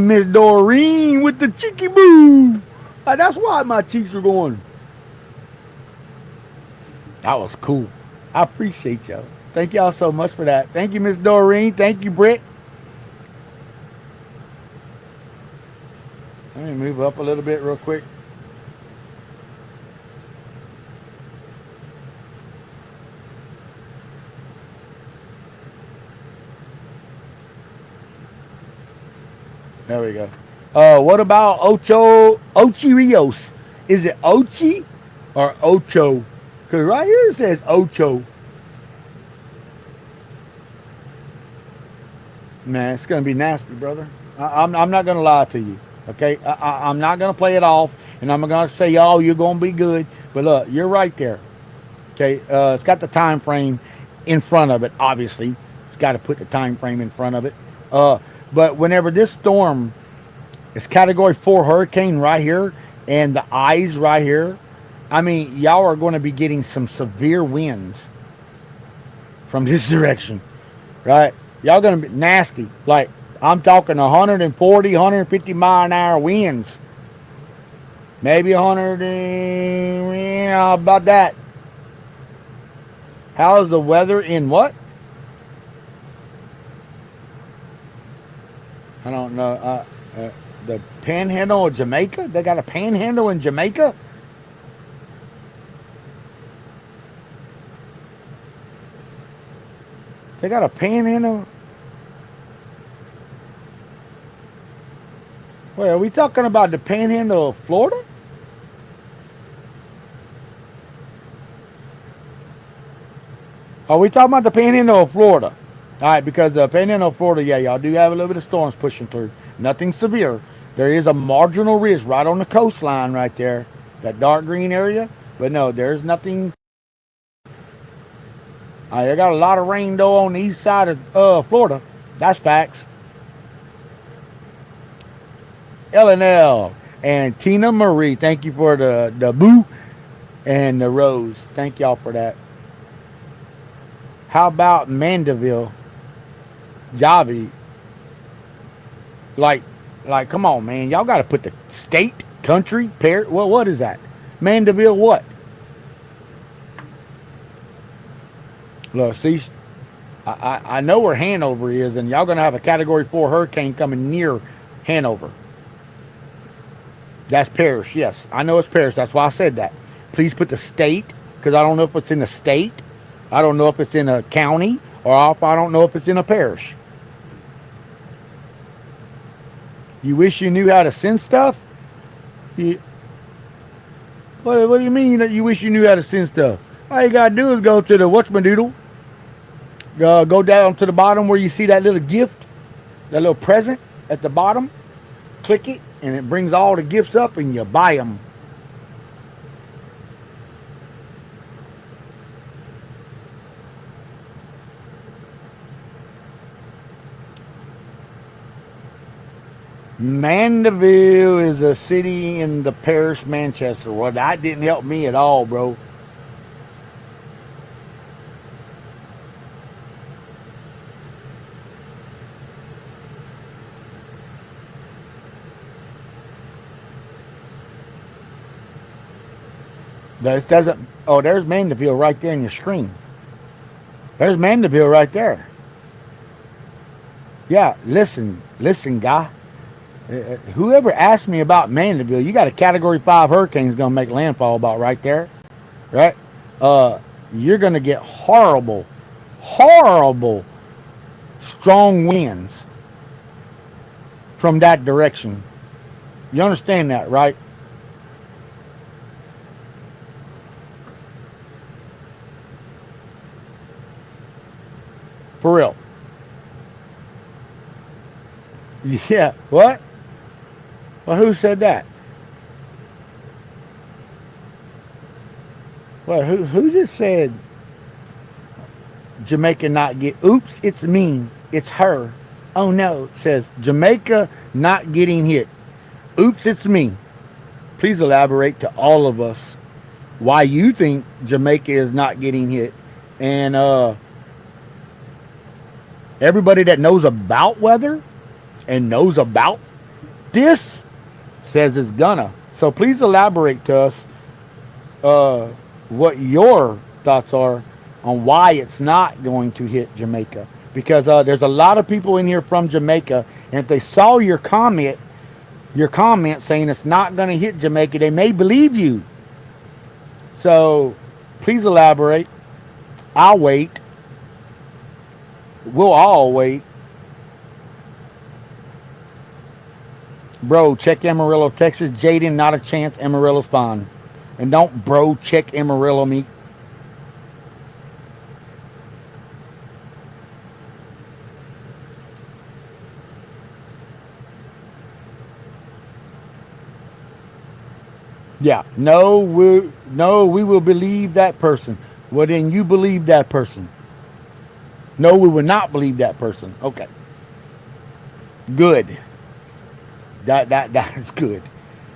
And Miss Doreen with the cheeky boo. That's why my cheeks were going. That was cool. I appreciate y'all. Thank y'all so much for that. Thank you, Miss Doreen. Thank you, Britt. Let me move up a little bit real quick. There we go. What about Ochi Rios? Is it Ochi or Ocho? Because right here it says Ocho. Man, it's going to be nasty, brother. I'm not going to lie to you. Okay? I'm not going to play it off. And I'm going to say, oh, you're going to be good. But look, you're right there. Okay? It's got the time frame in front of it, obviously. It's got to put the time frame in front of it. But whenever this storm is Category 4 hurricane right here and the eyes right here, I mean, y'all are going to be getting some severe winds from this direction, right? Y'all going to be nasty. Like, I'm talking 140, 150 mile an hour winds. Maybe 100, about that. How's the weather in what? I don't know. The panhandle of Jamaica? They got a panhandle in Jamaica? They got a panhandle? Wait, are we talking about the panhandle of Florida? Are we talking about the panhandle of Florida? All right, because the panhandle of Florida, yeah, y'all do have a little bit of storms pushing through. Nothing severe. There is a marginal risk right on the coastline right there, that dark green area. But no, there's nothing. They got a lot of rain, though, on the east side of Florida. That's facts. LNL and Tina Marie, thank you for the boo and the rose. Thank y'all for that. How about Mandeville? Javi, like, come on, man. Y'all got to put the state, country, pair. What is that? Mandeville, what? Look, see, I know where Hanover is, and y'all gonna have a Category 4 hurricane coming near Hanover. That's parish. Yes, I know it's parish. That's why I said that. Please put the state, because I don't know if it's in the state. I don't know if it's in a county, or if I don't know if it's in a parish. You wish you knew how to send stuff? What do you mean that you wish you knew how to send stuff? All you gotta do is go to the whatchamadoodle. Go down to the bottom where you see that little gift, that little present at the bottom. Click it, and it brings all the gifts up, and you buy them. Mandeville is a city in the parish Manchester. Well, that didn't help me at all, bro. This doesn't. Oh, there's Mandeville right there in your screen. There's Mandeville right there. Yeah, listen, guy. Whoever asked me about Mandeville, you got a Category 5 hurricane's gonna make landfall about right there, right? You're gonna get horrible, strong winds from that direction. You understand that, right? For real. Yeah, what? Well, who said that? Well, who just said Jamaica not get? Oops, it's me. It's her. Oh no, it says Jamaica not getting hit. Oops, it's me. Please elaborate to all of us why you think Jamaica is not getting hit. And everybody that knows about weather and knows about this says it's gonna. So please elaborate to us what your thoughts are on why it's not going to hit Jamaica. Because there's a lot of people in here from Jamaica, and if they saw your comment saying it's not going to hit Jamaica, they may believe you. So please elaborate. I'll wait. We'll all wait. Bro, check Amarillo, Texas. Jaden, not a chance. Amarillo's fine. And don't bro check Amarillo me. Yeah. No, we will believe that person. Well, then you believe that person. No, we will not believe that person. Okay. Good. That is good.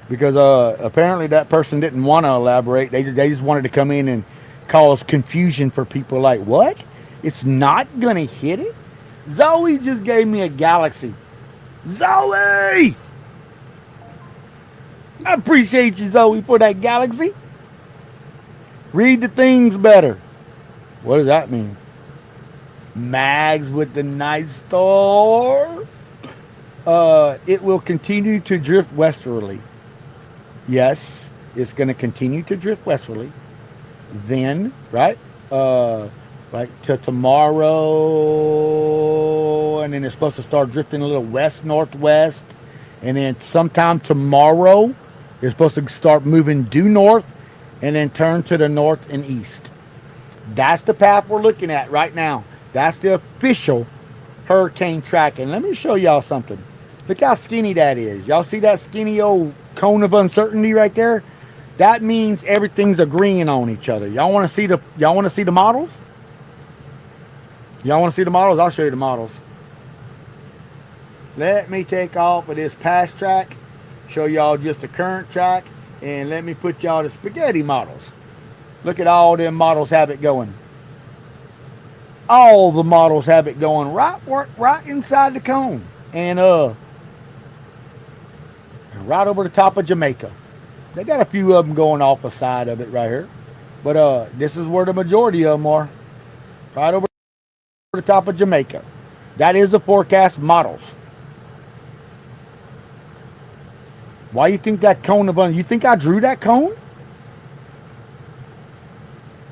Because apparently that person didn't want to elaborate. They just wanted to come in and cause confusion for people like, what? It's not going to hit it? Zoe just gave me a galaxy. Zoe! I appreciate you, Zoe, for that galaxy. Read the things better. What does that mean? Mags with the night star. It will continue to drift westerly. Yes, it's going to continue to drift westerly. Then, right? Like to tomorrow, and then it's supposed to start drifting a little west northwest, and then sometime tomorrow it's supposed to start moving due north, and then turn to the north and east. That's the path we're looking at right now. That's the official hurricane tracking. Let me show y'all something. Look how skinny that is. Y'all see that skinny old cone of uncertainty right there? That means everything's agreeing on each other. Y'all want to see the models? Y'all want to see the models? I'll show you the models. Let me take off of this past track, show y'all just the current track, and let me put y'all the spaghetti models. Look at all them models have it going. All the models have it going right inside the cone. And right over the top of Jamaica. They got a few of them going off the side of it right here. But this is where the majority of them are. Right over the top of Jamaica. That is the forecast models. Why you think that cone of you think I drew that cone?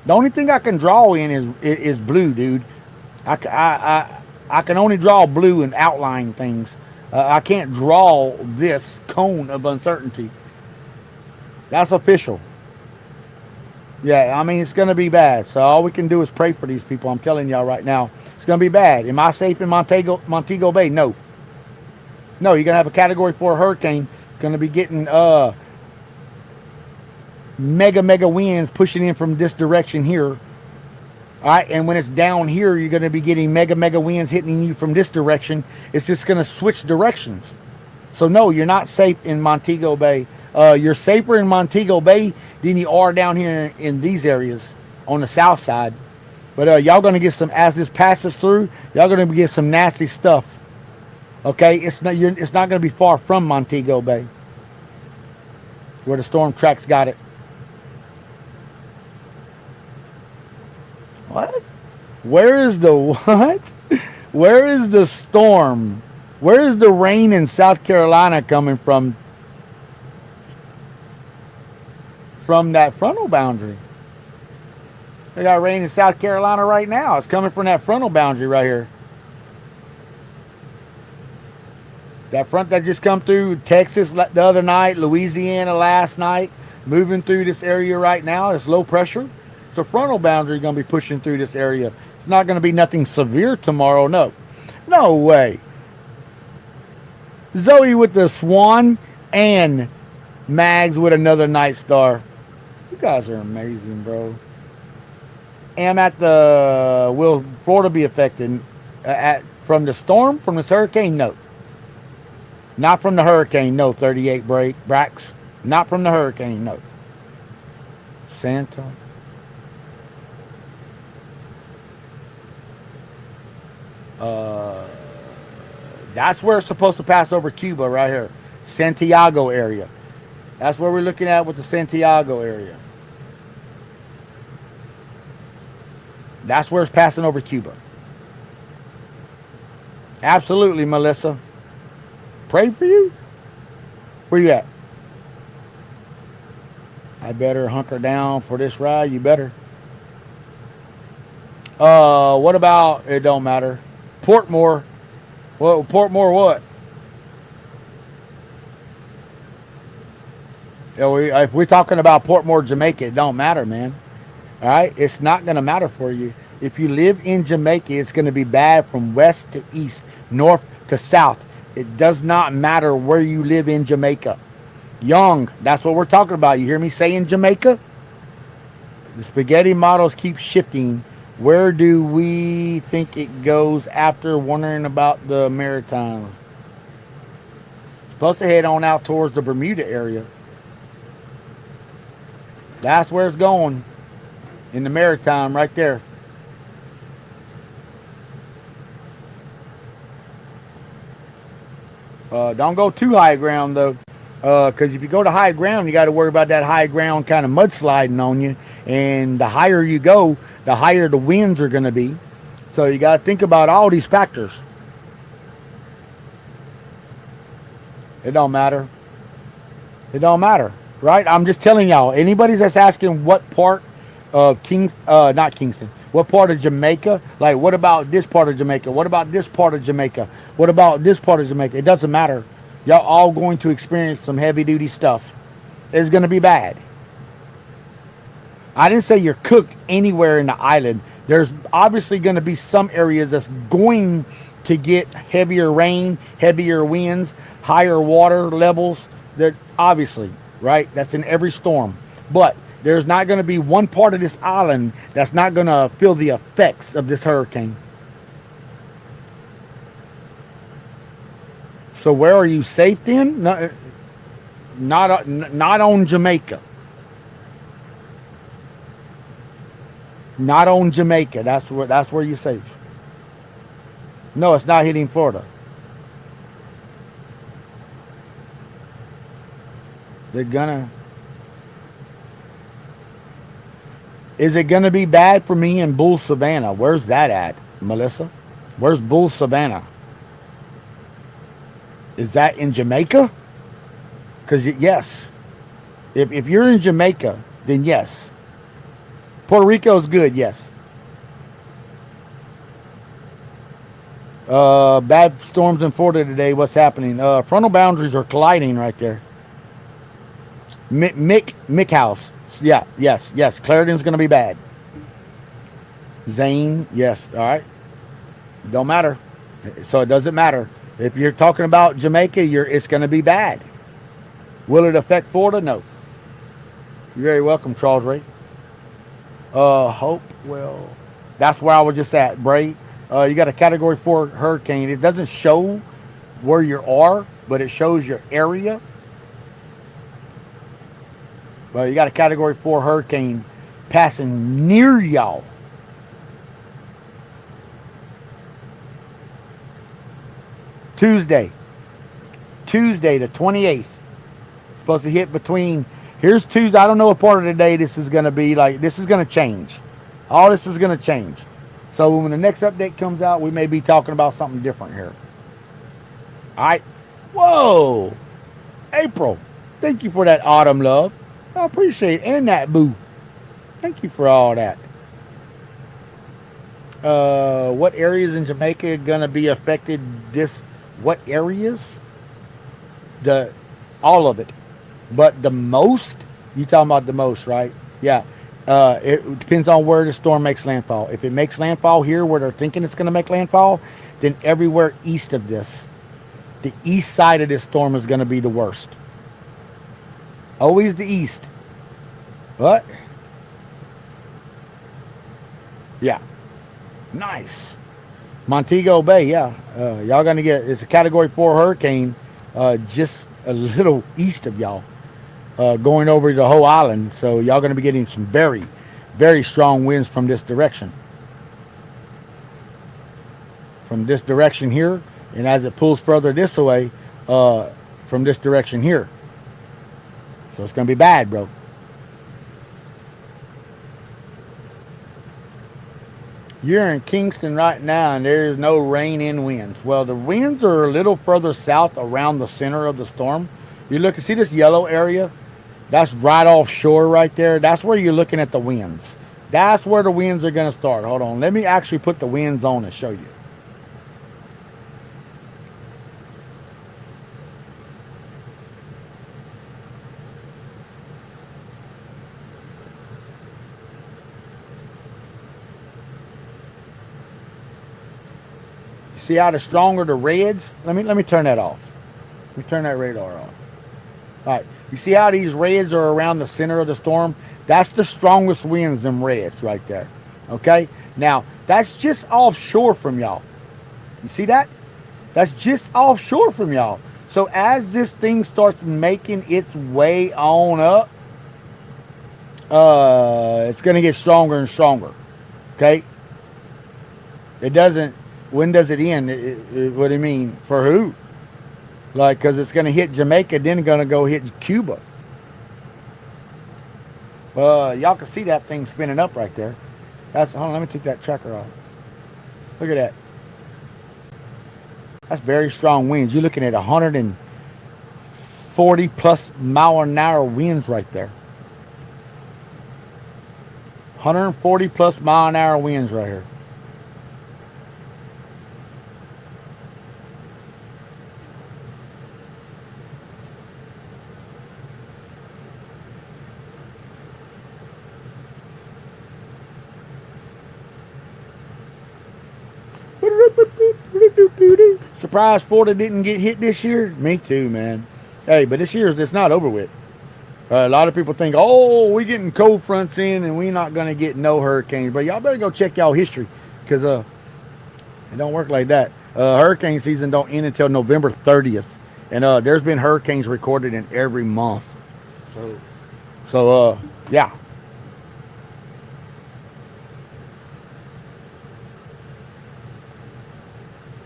The only thing I can draw in is blue, dude. I can only draw blue and outline things. I can't draw this cone of uncertainty. That's official. Yeah, I mean, it's going to be bad. So all we can do is pray for these people. I'm telling y'all right now. It's going to be bad. Am I safe in Montego Bay? No. No, you're going to have a Category 4 hurricane. Going to be getting mega winds pushing in from this direction here. All right, and when it's down here, you're going to be getting mega winds hitting you from this direction. It's just going to switch directions. So no, you're not safe in Montego Bay. You're safer in Montego Bay than you are down here in these areas on the south side. But y'all going to get some, as this passes through, y'all going to get some nasty stuff. Okay, it's not going to be far from Montego Bay, where the storm tracks got it. What? Where is the what? Where is the storm? Where is the rain in South Carolina coming from? From that frontal boundary. They got rain in South Carolina right now. It's coming from that frontal boundary right here. That front that just come through Texas the other night, Louisiana last night, moving through this area right now. It's low pressure. So frontal boundary going to be pushing through this area. It's not going to be nothing severe tomorrow. No. No way. Zoe with the swan and Mags with another night star. You guys are amazing, bro. Am at the... Will Florida be affected from the storm, from this hurricane? No. Not from the hurricane, no. 38 Brax. Not from the hurricane, no. Santa. That's where it's supposed to pass over Cuba right here. Santiago area. That's where we're looking at with the Santiago area. That's where it's passing over Cuba. Absolutely, Melissa. Pray for you? Where you at? I better hunker down for this ride. You better. What about, it don't matter. Portmore. Well, Portmore what? If we're talking about Portmore, Jamaica, it don't matter, man. All right? It's not going to matter for you. If you live in Jamaica, it's going to be bad from west to east, north to south. It does not matter where you live in Jamaica. Young, that's what we're talking about. You hear me saying Jamaica? The spaghetti models keep shifting. Where do we think it goes after wondering about the Maritimes? Supposed to head on out towards the Bermuda area. That's where it's going. In the Maritime, right there. Don't go too high ground, though. Because if you go to high ground, you got to worry about that high ground kind of mudsliding on you. And the higher you go, the higher the winds are going to be. So you got to think about all these factors. It don't matter. It don't matter, right? I'm just telling y'all. Anybody that's asking what part of not Kingston, what part of Jamaica, like what about this part of Jamaica? What about this part of Jamaica? What about this part of Jamaica? It doesn't matter. Y'all all going to experience some heavy duty stuff. It's going to be bad. I didn't say you're cooked anywhere in the island. There's obviously going to be some areas that's going to get heavier rain, heavier winds, higher water levels. That obviously, right? That's in every storm. But there's not going to be one part of this island that's not going to feel the effects of this hurricane. So where are you safe then? Not on Jamaica. Not on Jamaica. That's where you're safe. No, it's not hitting Florida. They're gonna. Is it gonna be bad for me in Bull Savannah? Where's that at, Melissa? Where's Bull Savannah? Is that in Jamaica? Because yes, if you're in Jamaica, then yes. Puerto Rico is good, yes. Bad storms in Florida today. What's happening? Frontal boundaries are colliding right there. Mick House. Yeah, yes. Clarendon's going to be bad. Zane, yes. All right. Don't matter. So it doesn't matter. If you're talking about Jamaica, it's going to be bad. Will it affect Florida? No. You're very welcome, Charles Ray. Hope, well, that's where I was just at, Bray. You got a Category 4 hurricane. It doesn't show where you are, but it shows your area. But you got a Category 4 hurricane passing near y'all. Tuesday the 28th. Supposed to hit between, here's Tuesday. I don't know what part of the day this is going to be. Like, this is going to change. All this is going to change. So when the next update comes out, we may be talking about something different here. All right. Whoa. April. Thank you for that autumn love. I appreciate it. And that boo. Thank you for all that. What areas in Jamaica are going to be affected this? What areas? All of it. But the most, you talking about the most, right? Yeah. It depends on where the storm makes landfall. If it makes landfall here where they're thinking it's going to make landfall, then everywhere east of this, the east side of this storm is going to be the worst. Always the east. What? Yeah. Nice. Montego Bay, yeah. Y'all going to get, it's a Category 4 hurricane just a little east of y'all. Going over the whole island. So y'all going to be getting some very, very strong winds from this direction. From this direction here. And as it pulls further this way, from this direction here. So it's going to be bad, bro. You're in Kingston right now, and there is no rain in winds. Well, the winds are a little further south around the center of the storm. You look and see this yellow area? That's right offshore right there. That's where you're looking at the winds. That's where the winds are going to start. Hold on. Let me actually put the winds on and show you. See how the stronger the reds? Let me turn that off. Let me turn that radar off. All right. You see how these reds are around the center of the storm? That's the strongest winds, them reds right there. Okay? Now, that's just offshore from y'all. You see that? That's just offshore from y'all. So as this thing starts making its way on up, it's going to get stronger and stronger. Okay? It doesn't. When does it end? What do you mean? For who? Like, because it's going to hit Jamaica, then it's going to go hit Cuba. Y'all can see that thing spinning up right there. Hold on, let me take that tracker off. Look at that. That's very strong winds. You're looking at 140 plus mile an hour winds right there. 140 plus mile an hour winds right here. Surprised Florida didn't get hit this year? Me too, man. Hey, but this year it's not over with. A lot of people think, oh, we getting cold fronts in and we're not going to get no hurricanes. But y'all better go check y'all history because it don't work like that. Hurricane season don't end until November 30th. And there's been hurricanes recorded in every month. So yeah.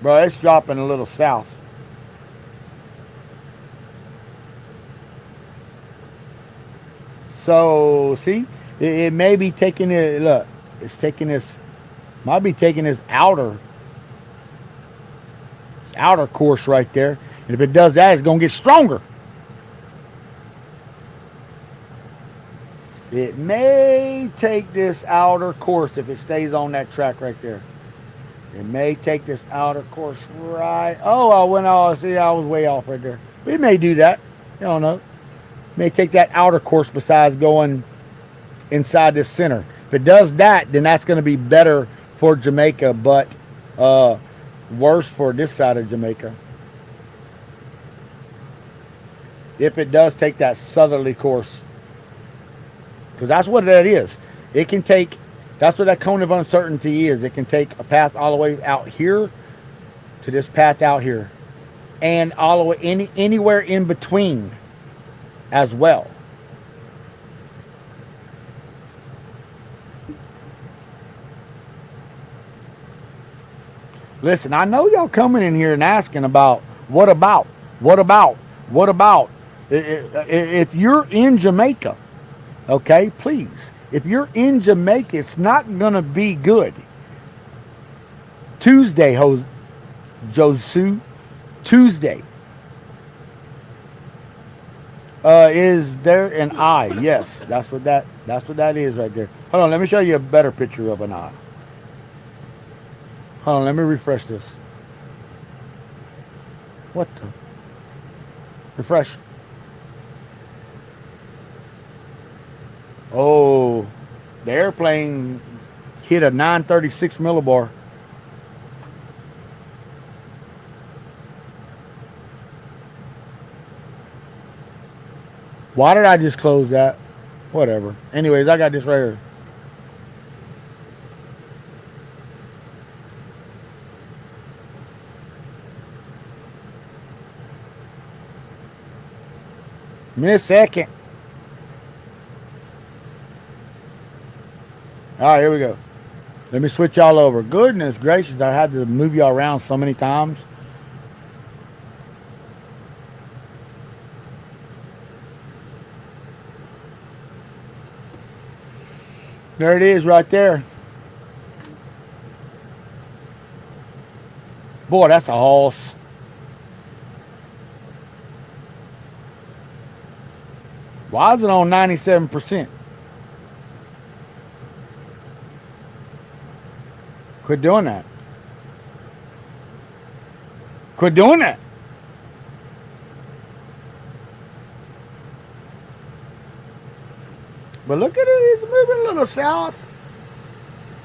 Bro, it's dropping a little south. So, see? It may be taking it, look, it's taking this, might be taking this outer course right there. And if it does that, it's going to get stronger. It may take this outer course if it stays on that track right there. It may take this outer course right. Oh, I went off. See, I was way off right there. But it may do that. You don't know. It may take that outer course besides going inside this center. If it does that, then that's going to be better for Jamaica, but worse for this side of Jamaica. If it does take that southerly course. Because that's what that is. It can take... That's what that cone of uncertainty is. It can take a path all the way out here to this path out here. And all the way anywhere in between as well. Listen, I know y'all coming in here and asking about, what about? If you're in Jamaica, okay, please. If you're in Jamaica, it's not going to be good. Tuesday, Josu. Tuesday. Is there an eye? Yes, that's what that is right there. Hold on, let me show you a better picture of an eye. Hold on, let me refresh this. What the? Refresh. Oh, the airplane hit a 936 millibar. Why did I just close that? Whatever. Anyways, I got this right here. Miss second. All right, here we go. Let me switch y'all over. Goodness gracious, I had to move y'all around so many times. There it is right there. Boy, that's a horse. Why is it on 97%? Quit doing that. Quit doing that. But look at it, it's moving a little south.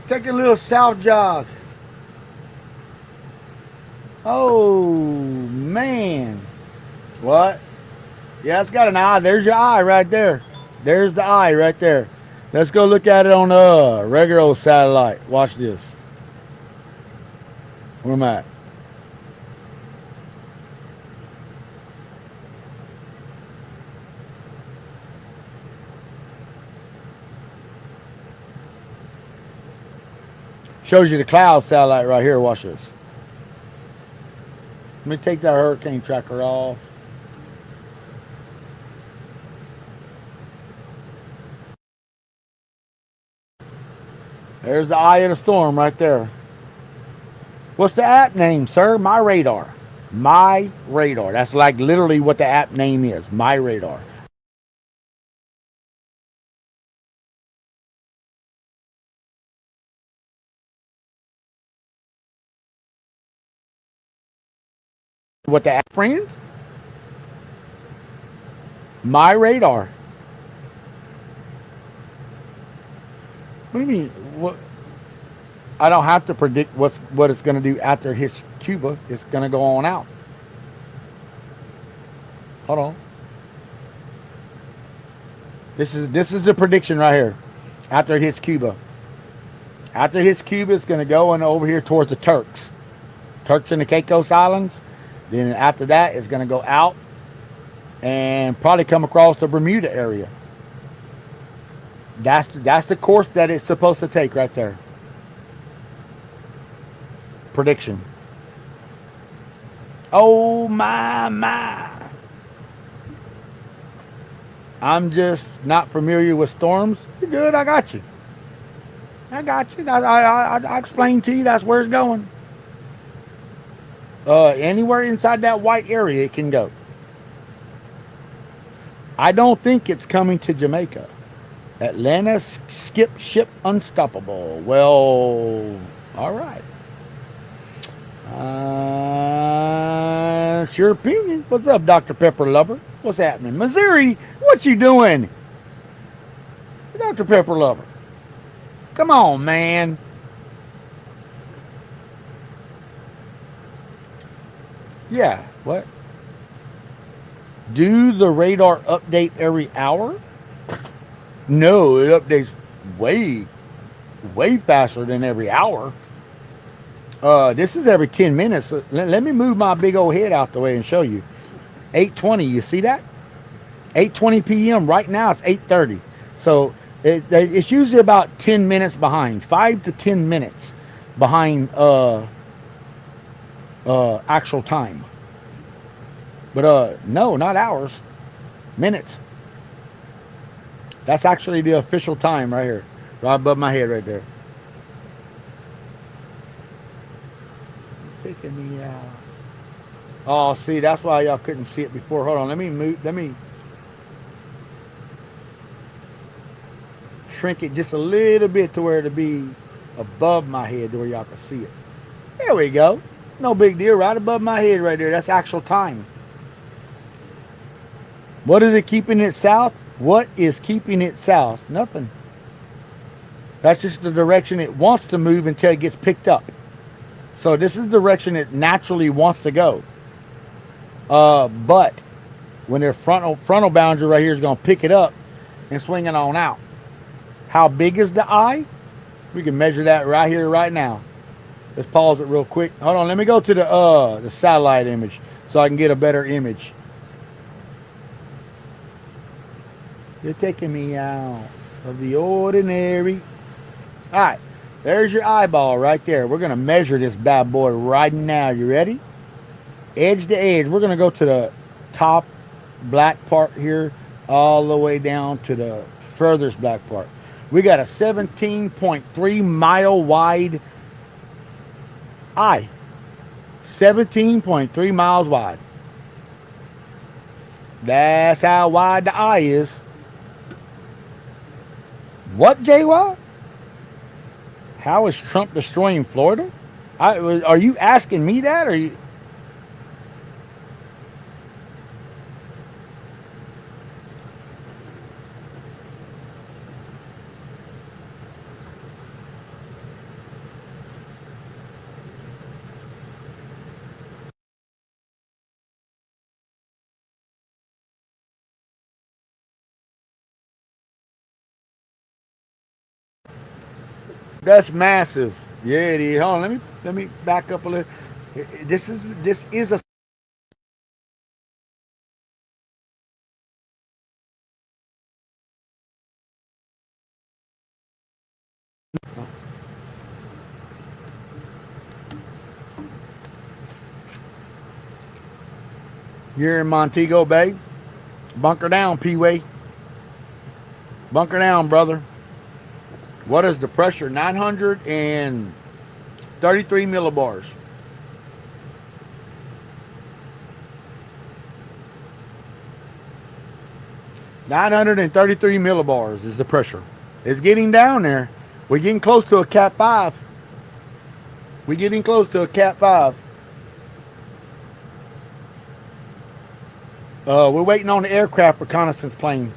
Taking a little south jog. Oh, man. What? Yeah, it's got an eye. There's your eye right there. There's the eye right there. Let's go look at it on a regular old satellite. Watch this. Where am I at? Shows you the cloud satellite right here. Watch this. Let me take that hurricane tracker off. There's the eye of the storm right there. What's the app name, sir? My Radar. My Radar. That's like literally what the app name is. My Radar. What the app, friends? My Radar. What do you mean? What? I don't have to predict what it's going to do after it hits Cuba. It's going to go on out. Hold on. This is the prediction right here. After it hits Cuba. After it hits Cuba, it's going to go and over here towards the Turks. Turks and the Caicos Islands. Then after that, it's going to go out and probably come across the Bermuda area. That's the course that it's supposed to take right there. Prediction. Oh my. I'm just not familiar with storms. You're good, I got you. I explained to you that's where it's going. Anywhere inside that white area it can go. I don't think it's coming to Jamaica. Atlanta skip ship unstoppable. Well, all right. It's your opinion. What's up, Dr. Pepper Lover? What's happening? Missouri, what you doing? Dr. Pepper Lover. Come on, man. Yeah, what? Do the radar update every hour? No, it updates way faster than every hour. This is every 10 minutes. Let me move my big old head out the way and show you. 8:20, you see that? 8:20 p.m. Right now it's 8:30. So it's usually about 10 minutes behind, 5 to 10 minutes behind actual time. But no, not hours, minutes. That's actually the official time right here, right above my head right there. Taking me out. Oh, see, that's why y'all couldn't see it before. Hold on, let me shrink it just a little bit to where it'll be above my head to where y'all can see it. There we go. No big deal, right above my head right there. That's actual time. What is it keeping it south? What is keeping it south? Nothing. That's just the direction it wants to move until it gets picked up. So this is the direction it naturally wants to go. But when their frontal boundary right here is going to pick it up and swing it on out. How big is the eye? We can measure that right here, right now. Let's pause it real quick. Hold on, let me go to the satellite image so I can get a better image. You're taking me out of the ordinary. All right, there's your eyeball right there. We're going to measure this bad boy right now. You ready? Edge to edge. We're going to go to the top black part here all the way down to the furthest black part. We got a 17.3 mile wide eye. 17.3 miles wide. That's how wide the eye is. What, JY? How is Trump destroying Florida? Are you asking me that? Or you? That's massive. Yeah, it is. Hold on, let me back up a little. This is a. You're in Montego Bay. Bunker down, P-Way. Bunker down, brother. What is the pressure? 933 millibars. 933 millibars is the pressure. It's getting down there. We're getting close to a Cat 5. We're getting close to a Cat 5. We're waiting on the aircraft reconnaissance plane.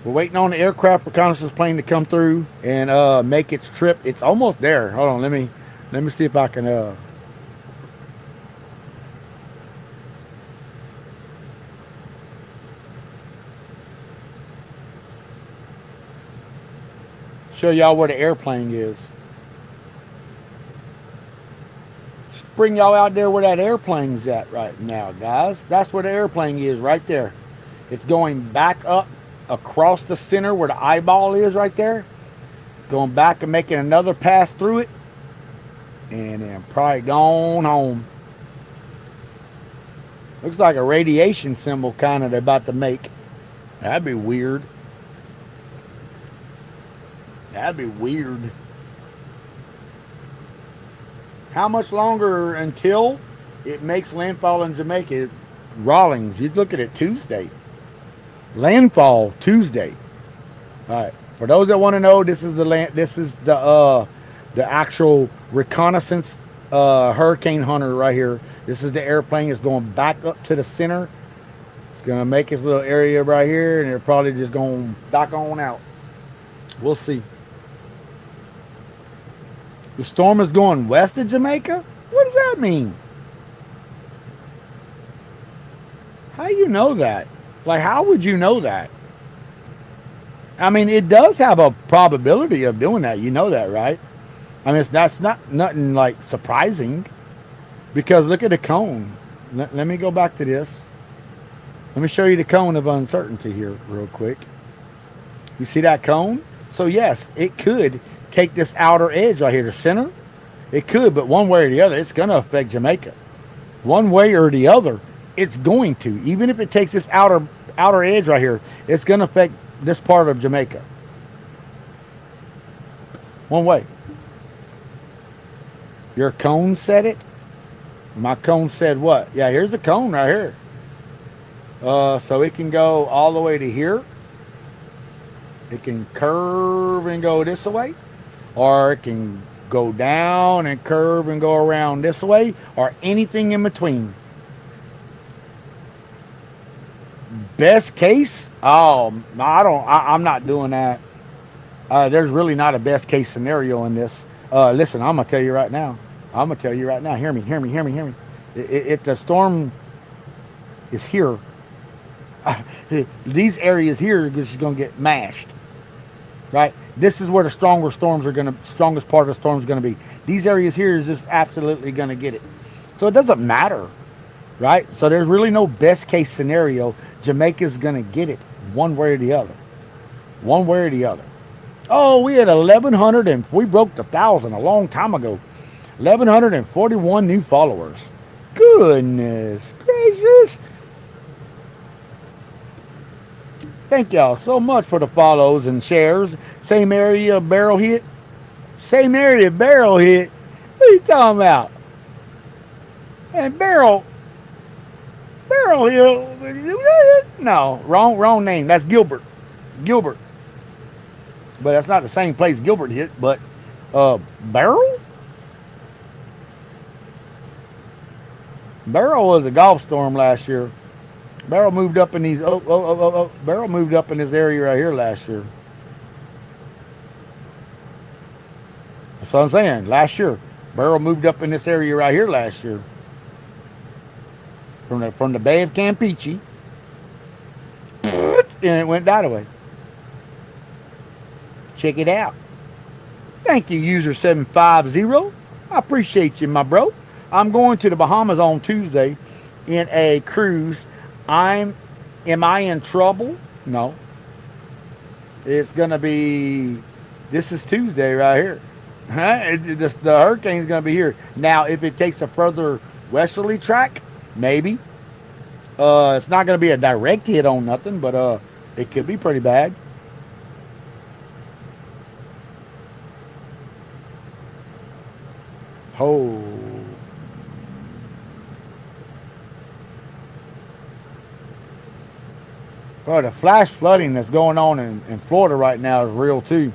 We're waiting on the aircraft reconnaissance plane to come through and make its trip. It's almost there. Hold on, let me see if I can show y'all where the airplane is. Just bring y'all out there where that airplane's at right now, guys. That's where the airplane is, right there. It's going back up across the center where the eyeball is right there. It's going back and making another pass through it. And then probably going home. Looks like a radiation symbol kind of they're about to make. That'd be weird. That'd be weird. How much longer until it makes landfall in Jamaica? Rawlings, you'd look at it Tuesday. Landfall Tuesday. All right. For those that want to know, this is the actual reconnaissance hurricane hunter right here. This is the airplane. It's going back up to the center. It's gonna make its little area right here, and they're probably just going back on out. We'll see. The storm is going west of Jamaica? What does that mean? How do you know that? Like, how would you know that? I mean, it does have a probability of doing that. You know that, right? I mean, that's not nothing like surprising. Because look at the cone. Let me go back to this. Let me show you the cone of uncertainty here real quick. You see that cone? So yes, it could take this outer edge right here, the center. It could, but one way or the other, it's going to affect Jamaica. One way or the other, it's going to. Even if it takes this outer edge right here, it's going to affect this part of Jamaica. One way. Your cone said it. My cone said what? Yeah, here's the cone right here. So it can go all the way to here. It can curve and go this way. Or it can go down and curve and go around this way. Or anything in between. Best case? Oh, I'm not doing that. There's really not a best case scenario in this. Listen, I'm going to tell you right now. Hear me. If the storm is here, these areas here are just going to get mashed. Right? This is where the strongest part of the storm is going to be. These areas here is just absolutely going to get it. So it doesn't matter. Right? So there's really no best case scenario. Jamaica's going to get it one way or the other. One way or the other. Oh, we had 1,100 and we broke the 1,000 a long time ago. 1,141 new followers. Goodness gracious. Thank y'all so much for the follows and shares. Same area, barrel hit. Same area, barrel hit. What are you talking about? And barrel hit. No, wrong name. That's Gilbert. Gilbert. But that's not the same place Gilbert hit. But Barrel? Barrel was a golf storm last year. Barrel moved up in these. Barrel moved up in this area right here last year. That's what I'm saying. Last year, Barrel moved up in this area right here last year. From the Bay of Campeche, and it went that way. Check it out. Thank you, user 750. I appreciate you, my bro. I'm going to the Bahamas on Tuesday in a cruise. Am I in trouble? No. It's gonna be. This is Tuesday right here. The hurricane's gonna be here now. If it takes a further westerly track, maybe. It's not gonna be a direct hit on nothing, but it could be pretty bad. Oh. Well, the flash flooding that's going on in Florida right now is real too.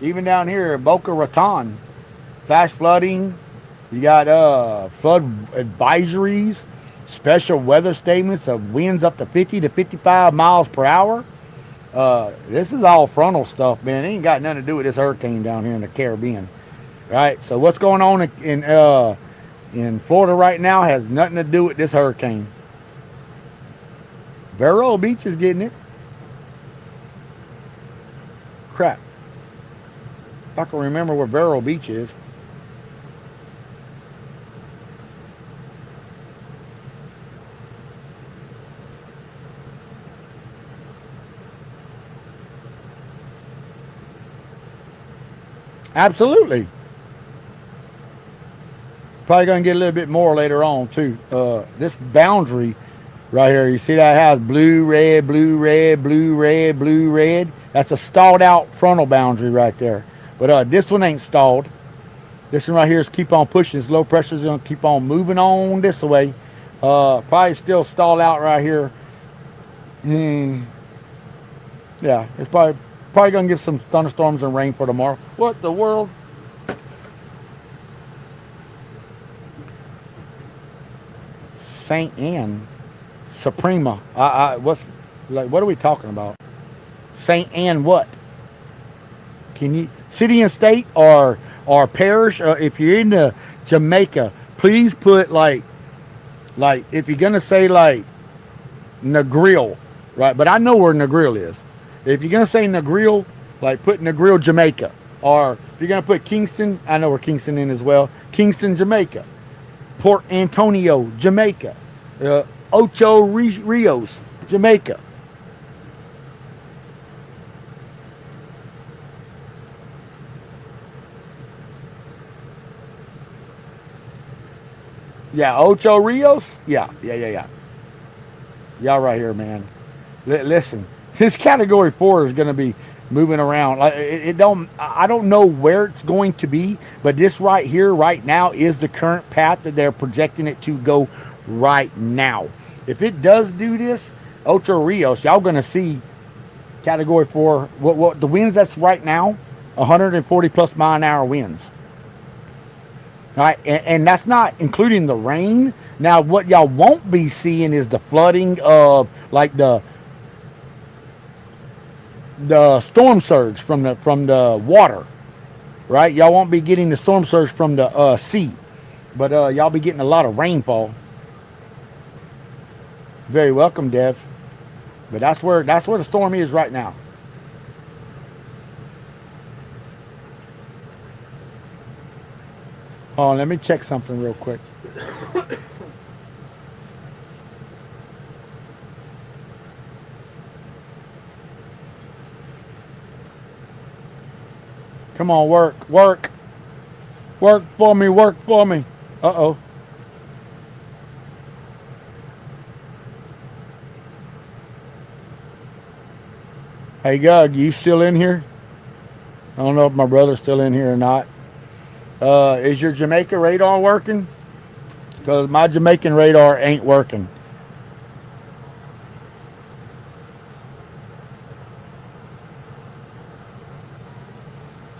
Even down here at Boca Raton, flash flooding. You got flood advisories, special weather statements of winds up to 50 to 55 miles per hour. This is all frontal stuff, man. It ain't got nothing to do with this hurricane down here in the Caribbean, right? So what's going on in Florida right now has nothing to do with this hurricane. Vero Beach is getting it. Crap. I can remember where Vero Beach is. Absolutely. Probably going to get a little bit more later on too. This boundary right here, you see that it has blue, red, blue, red, blue, red, blue, red. That's a stalled out frontal boundary right there. But this one ain't stalled. This one right here is keep on pushing. This low pressure is going to keep on moving on this way. Probably still stalled out right here. Yeah, it's probably going to get some thunderstorms and rain for tomorrow. What the world? St. Anne, Suprema. What are we talking about? St. Anne what? Can you city and state or parish? If you're in Jamaica, please put like if you're gonna say like Negril, right? But I know where Negril is. If you're gonna say Negril, like put Negril, Jamaica. Or if you're gonna put Kingston, I know where Kingston is as well. Kingston, Jamaica. Port Antonio, Jamaica. Ocho Rios, Jamaica. Yeah, Ocho Rios. Yeah. Y'all right here, man. Listen, this category 4 is going to be moving around. Like I don't know where it's going to be, but this right here, right now, is the current path that they're projecting it to go right now. If it does do this, Ocho Rios, y'all going to see category 4. What the winds that's right now, 140 plus mile an hour winds. All right, and that's not including the rain. Now, what y'all won't be seeing is the flooding of like the storm surge from the water, right? Y'all won't be getting the storm surge from the sea, but y'all be getting a lot of rainfall. Very welcome, Dev. But that's where the storm is right now. Oh, let me check something real quick. Come on, work. Work for me, work for me. Uh-oh. Hey, Gug, you still in here? I don't know if my brother's still in here or not. Is your Jamaica radar working? Because my Jamaican radar ain't working.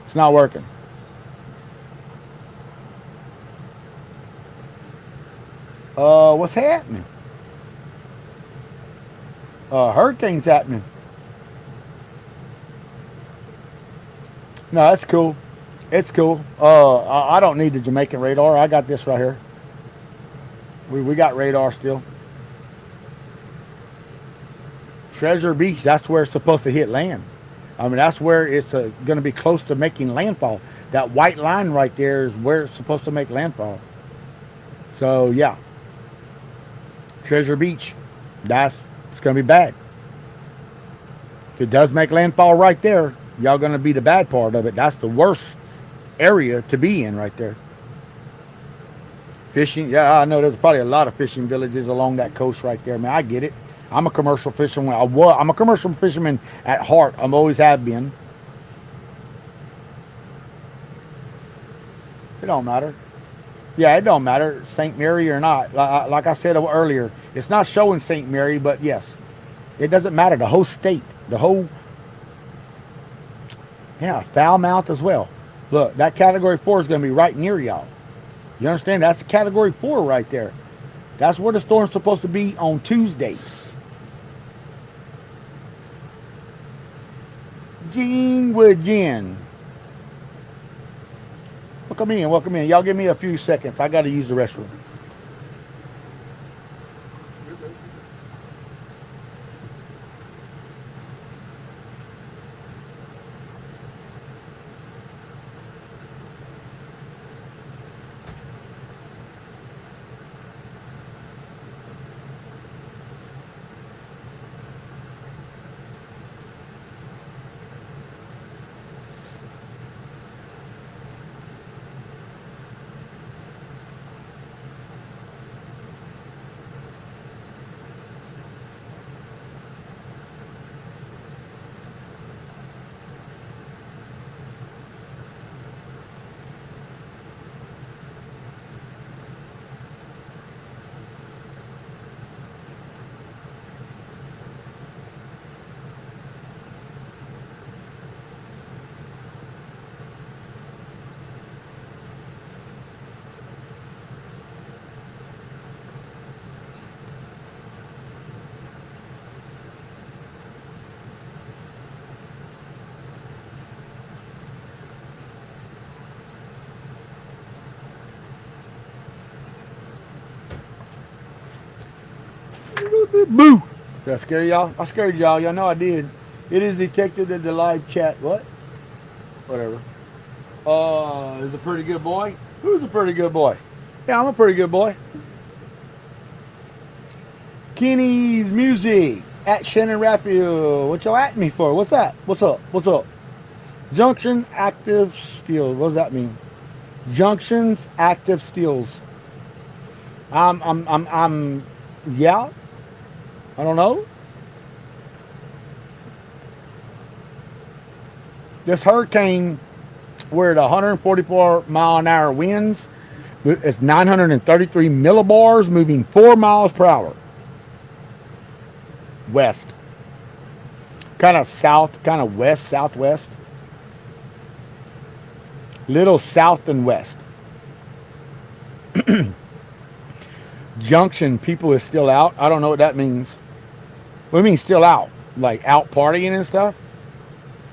It's not working. What's happening? Hurricane's happening. No, that's cool. It's cool. I don't need the Jamaican radar. I got this right here. We got radar still. Treasure Beach, that's where it's supposed to hit land. I mean, that's where it's going to be close to making landfall. That white line right there is where it's supposed to make landfall. So, yeah. Treasure Beach, it's going to be bad. If it does make landfall right there, y'all going to be the bad part of it. That's the worst area to be in right there. Fishing, yeah, I know there's probably a lot of fishing villages along that coast right there. Man, I get it. I'm a commercial fisherman. I'm a commercial fisherman at heart. I'm always have been. It don't matter. Yeah, it don't matter, St. Mary or not. Like I said earlier, it's not showing St. Mary, but yes, it doesn't matter. The whole state, the whole, yeah, Falmouth as well. Look, that Category 4 is going to be right near y'all. You understand? That's a Category 4 right there. That's where the storm's supposed to be on Tuesday. Gene with Jen. Welcome in, welcome in. Y'all give me a few seconds. I got to use the restroom. Boo! Did I scare y'all? I scared y'all. Y'all know I did. It is detected in the live chat. What? Whatever. Is a pretty good boy? Who's a pretty good boy? Yeah, I'm a pretty good boy. Kenny's Music at Shannon Raphael. What y'all at me for? What's that? What's up? What's up? Junction active steels. What does that mean? Junctions active steels. Yeah. I don't know. This hurricane, we're at 144 mile an hour winds. It's 933 millibars, moving 4 miles per hour. West. Kind of south, kind of west, southwest. Little south and west. Junction, people is still out. I don't know what that means. What do you mean still out? Like out partying and stuff?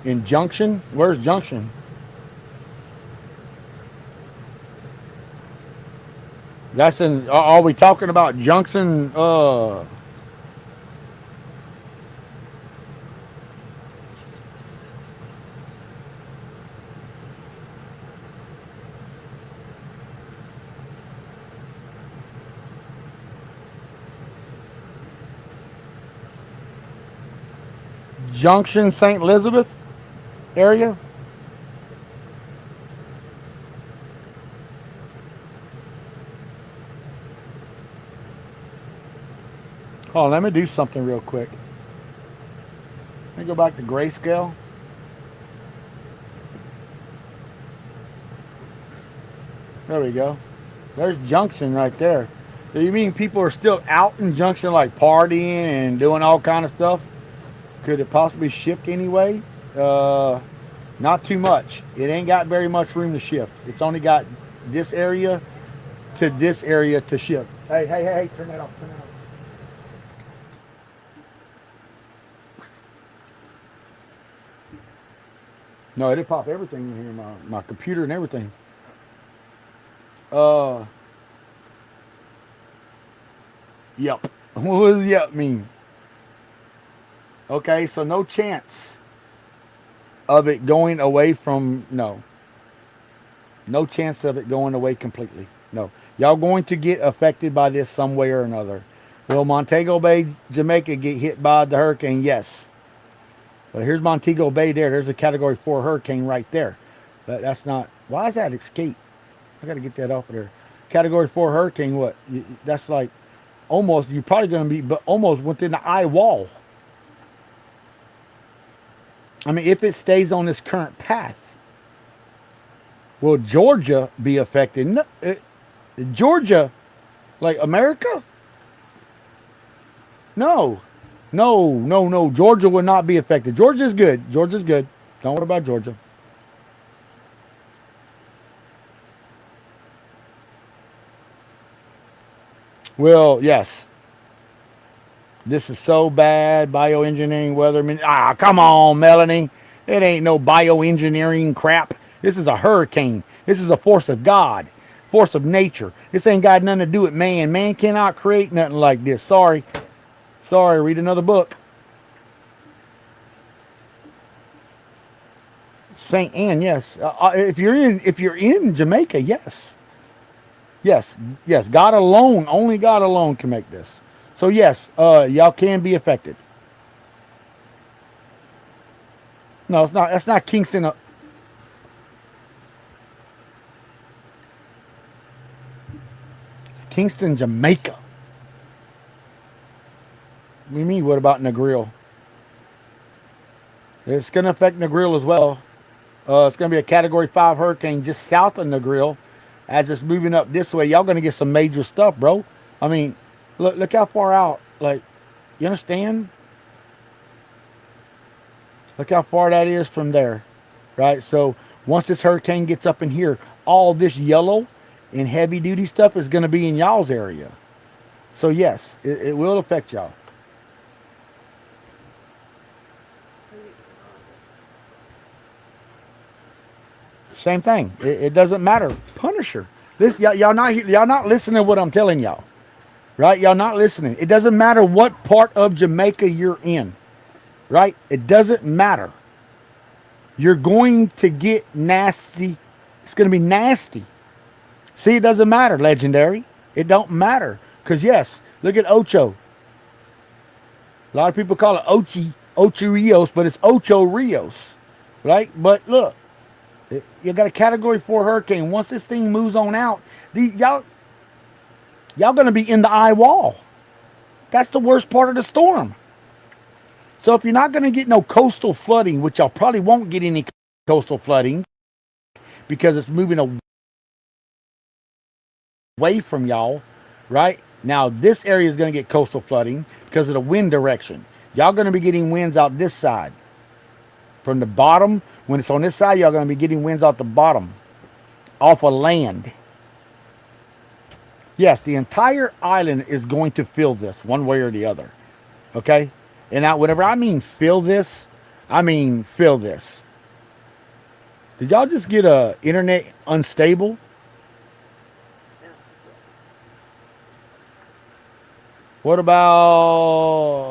In Junction? Where's Junction? That's in, are we talking about Junction, Junction, St. Elizabeth area? Hold on, let me do something real quick. Let me go back to grayscale. There we go. There's Junction right there. So you mean people are still out in Junction like partying and doing all kind of stuff? Could it possibly shift anyway? Uh, Not too much. It ain't got very much room to shift. It's only got this area to this area to shift. Hey, hey, hey, hey, turn that off. Turn that off. No, it'd pop everything in here, my computer and everything. Uh, yep. What does yep mean? Okay, so no chance of it going away from, no. No chance of it going away completely. No. Y'all going to get affected by this some way or another. Will Montego Bay, Jamaica get hit by the hurricane? Yes. But here's Montego Bay there. There's a Category 4 hurricane right there. But that's not... Why is that escape? I got to get that off of there. Category 4 hurricane, what? That's like almost... You're probably going to be but almost within the eye wall. I mean, if it stays on this current path. Will Georgia be affected? No, Georgia, like America? No. No, no, no. Georgia will not be affected. Georgia's good. Georgia's good. Don't worry about Georgia. Well, yes. This is so bad. Bioengineering, weather. Come on, Melanie. It ain't no bioengineering crap. This is a hurricane. This is a force of God, force of nature. This ain't got nothing to do with man. Man cannot create nothing like this. Sorry. Sorry, read another book. Saint Anne, yes. If you're in Jamaica, yes. Yes, yes. God alone, only God alone can make this. So yes, y'all can be affected. No, it's not. That's not Kingston. It's Kingston, Jamaica. What do you mean? What about Negril? It's going to affect Negril as well. It's going to be a Category 5 hurricane just south of Negril. As it's moving up this way, y'all going to get some major stuff, bro. I mean, look how far out. Like, you understand? Look how far that is from there, right? So once this hurricane gets up in here, all this yellow and heavy duty stuff is going to be in y'all's area. So yes, it will affect y'all. Same thing. It doesn't matter. Punisher. This y'all not listening to what I'm telling y'all, right? Y'all not listening. It doesn't matter what part of Jamaica you're in, right? It doesn't matter. You're going to get nasty. It's going to be nasty. See, it doesn't matter, legendary. It don't matter. Because, yes, look at Ocho. A lot of people call it Ocho Rios, but it's Ocho Rios, right? But look, you got a Category 4 hurricane. Once this thing moves on out, y'all going to be in the eye wall. That's the worst part of the storm. So if you're not going to get no coastal flooding, which y'all probably won't get any coastal flooding because it's moving away from y'all, right? Now this area is going to get coastal flooding because of the wind direction. Y'all going to be getting winds out this side. From the bottom, when it's on this side, y'all going to be getting winds out the bottom, off of land. Yes, the entire island is going to feel this one way or the other. Okay? And now, whenever I mean feel this, I mean feel this. Did y'all just get a internet unstable? What about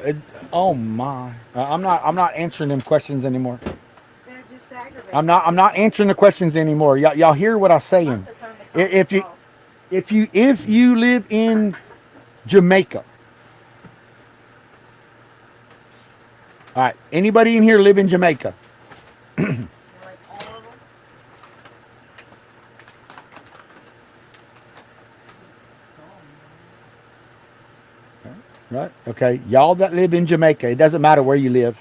it? Oh my! I'm not answering them questions anymore. I'm not answering the questions anymore. Y'all hear what I'm saying? If you live in Jamaica, all right. Anybody in here live in Jamaica? Right? Okay. Y'all that live in Jamaica, it doesn't matter where you live.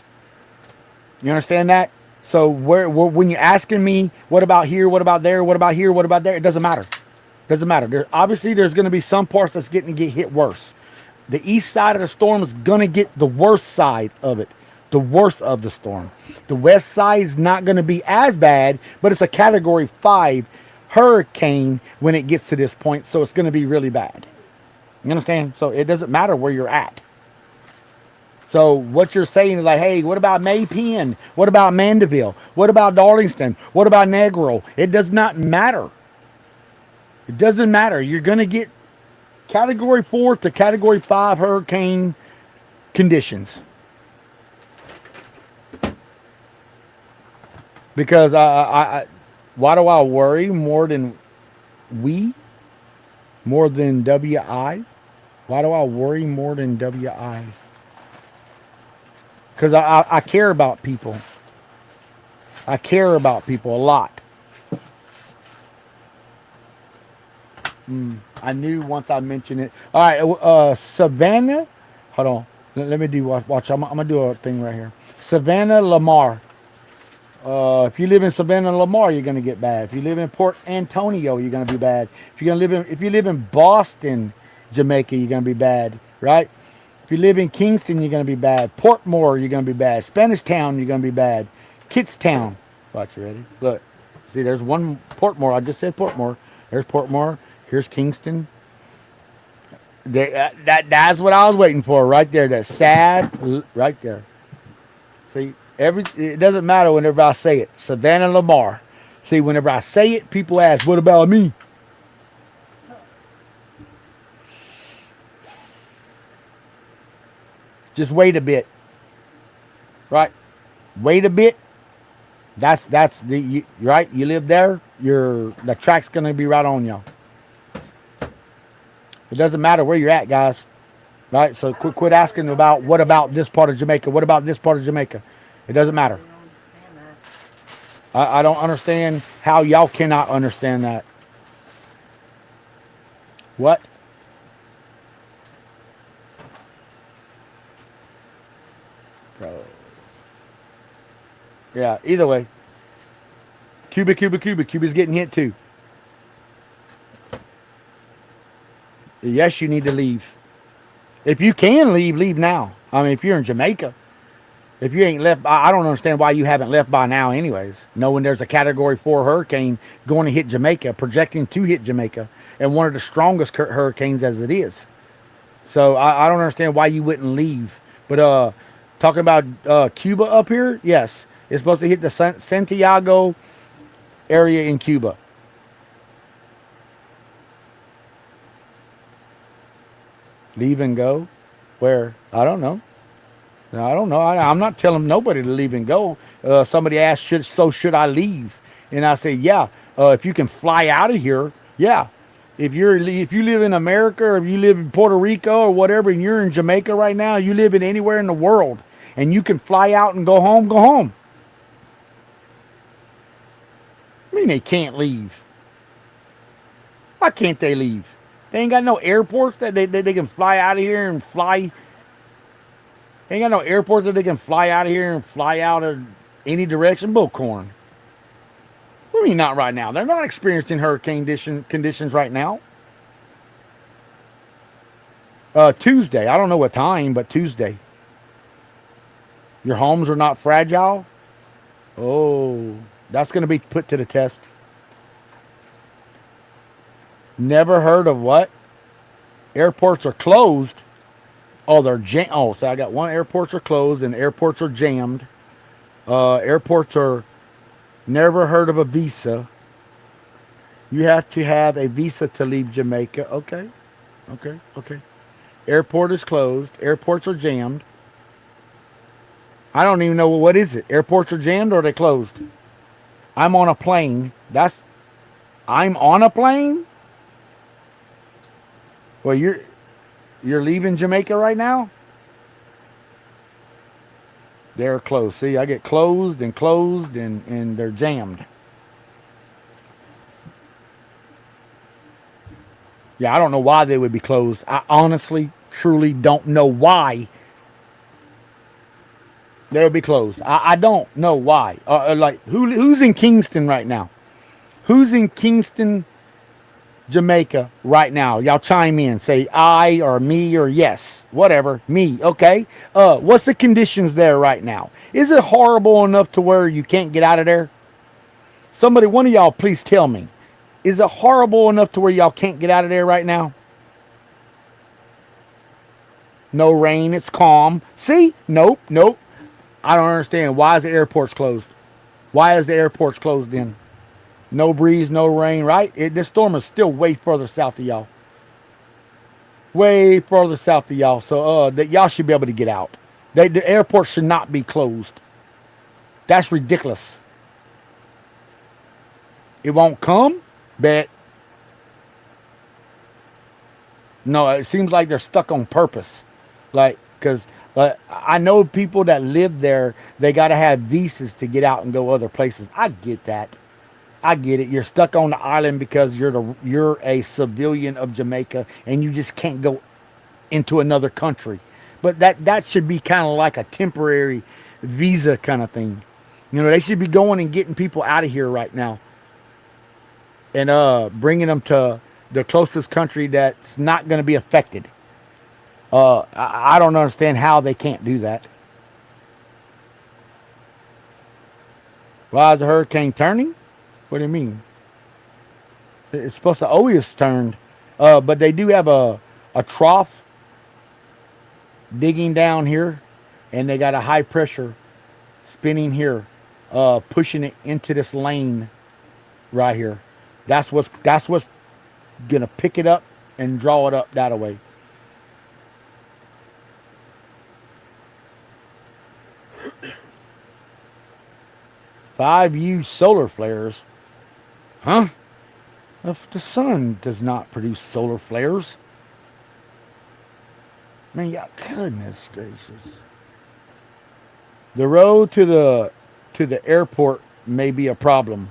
You understand that? So when you're asking me, what about here? What about there? What about here? What about there? It doesn't matter. Doesn't matter. Obviously, there's going to be some parts that's getting to get hit worse. The east side of the storm is going to get the worst side of it, the worst of the storm. The west side is not going to be as bad, but it's a Category 5 hurricane when it gets to this point, so it's going to be really bad. You understand? So it doesn't matter where you're at. So what you're saying is like, hey, what about Maypen? What about Mandeville? What about Darlingston? What about Negro? It does not matter. It doesn't matter. You're going to get Category 4 to Category 5 hurricane conditions. Because why do I worry more than we? More than WI? Why do I worry more than WI? Because I care about people. I care about people a lot. I knew once I mentioned it. All right, Savannah. Hold on. Let me do watch. I'm gonna do a thing right here. Savannah Lamar. If you live in Savannah Lamar, you're gonna get bad. If you live in Port Antonio, you're gonna be bad. If you live in Boston, Jamaica, you're gonna be bad, right? If you live in Kingston, you're gonna be bad. Portmore, you're gonna be bad. Spanish Town, you're gonna be bad. Kittstown. Watch, you ready? Look, see, there's one Portmore. I just said Portmore. There's Portmore. Here's Kingston. That's what I was waiting for, right there. That sad, right there. See, it doesn't matter whenever I say it. Savannah Lamar. See, whenever I say it, people ask, "What about me?" Just wait a bit. Right? Wait a bit. That's right. You live there. The track's gonna be right on y'all. It doesn't matter where you're at, guys. Right? So quit asking about what about this part of Jamaica? What about this part of Jamaica? It doesn't matter. I don't understand how y'all cannot understand that. What? Bro. Yeah, either way. Cuba's getting hit too. Yes, you need to leave. If you can leave now. I mean, if you're in Jamaica. If you ain't left, I don't understand why you haven't left by now anyways. Knowing there's a Category 4 hurricane going to hit Jamaica, projecting to hit Jamaica, and one of the strongest hurricanes as it is. So I don't understand why you wouldn't leave. But talking about Cuba up here, yes. It's supposed to hit the Santiago area in Cuba. Leave and go? Where? I don't know. I don't know. I'm not telling nobody to leave and go. Somebody asked, should I leave? And I say, yeah. If you can fly out of here, yeah. If you live in America or if you live in Puerto Rico or whatever, and you're in Jamaica right now, you live in anywhere in the world, and you can fly out and go home, go home. I mean, they can't leave. Why can't they leave? They ain't got no airports that they can fly out of here and fly. They ain't got no airports that they can fly out of here and fly out of any direction. Bullcorn. What do you mean not right now? They're not experiencing hurricane conditions right now. Tuesday. I don't know what time, but Tuesday. Your homes are not fragile? Oh, that's going to be put to the test. Never heard of what? Airports are closed. Oh, they're jammed. Oh, so I got one. Airports are closed and airports are jammed. Airports are never heard of a visa. You have to have a visa to leave Jamaica. Okay. Airport is closed. Airports are jammed. I don't even know what is it. Airports are jammed or are they closed? I'm on a plane. I'm on a plane? Well, you're leaving Jamaica right now? They're closed. See, I get closed and they're jammed. Yeah, I don't know why they would be closed. I honestly, truly don't know why they'll be closed. I don't know why. Like who's in Kingston right now? Who's in Kingston, Jamaica right now? Y'all chime in. Say I or me or yes. Whatever. Me. Okay. What's the conditions there right now? Is it horrible enough to where you can't get out of there? Somebody, one of y'all, please tell me. Is it horrible enough to where y'all can't get out of there right now? No rain. It's calm. See? Nope. Nope. I don't understand. Why is the airports closed? Why is the airports closed then? No breeze, no rain, right? This storm is still way further south of y'all. Way further south of y'all. So that y'all should be able to get out. The airport should not be closed. That's ridiculous. It won't come, but no, it seems like they're stuck on purpose. Like, because I know people that live there, they got to have visas to get out and go other places. I get that. I get it. You're stuck on the island because you're a civilian of Jamaica and you just can't go into another country. But that should be kind of like a temporary visa kind of thing. You know, they should be going and getting people out of here right now and bringing them to the closest country that's not going to be affected. I don't understand how they can't do that. Why is the hurricane turning? What do you mean? It's supposed to always turn. But they do have a trough digging down here. And they got a high pressure spinning here. Pushing it into this lane right here. That's what's going to pick it up and draw it up that way. Five-U solar flares. Huh? If the sun does not produce solar flares. Man, yeah, goodness gracious. The road to the airport may be a problem.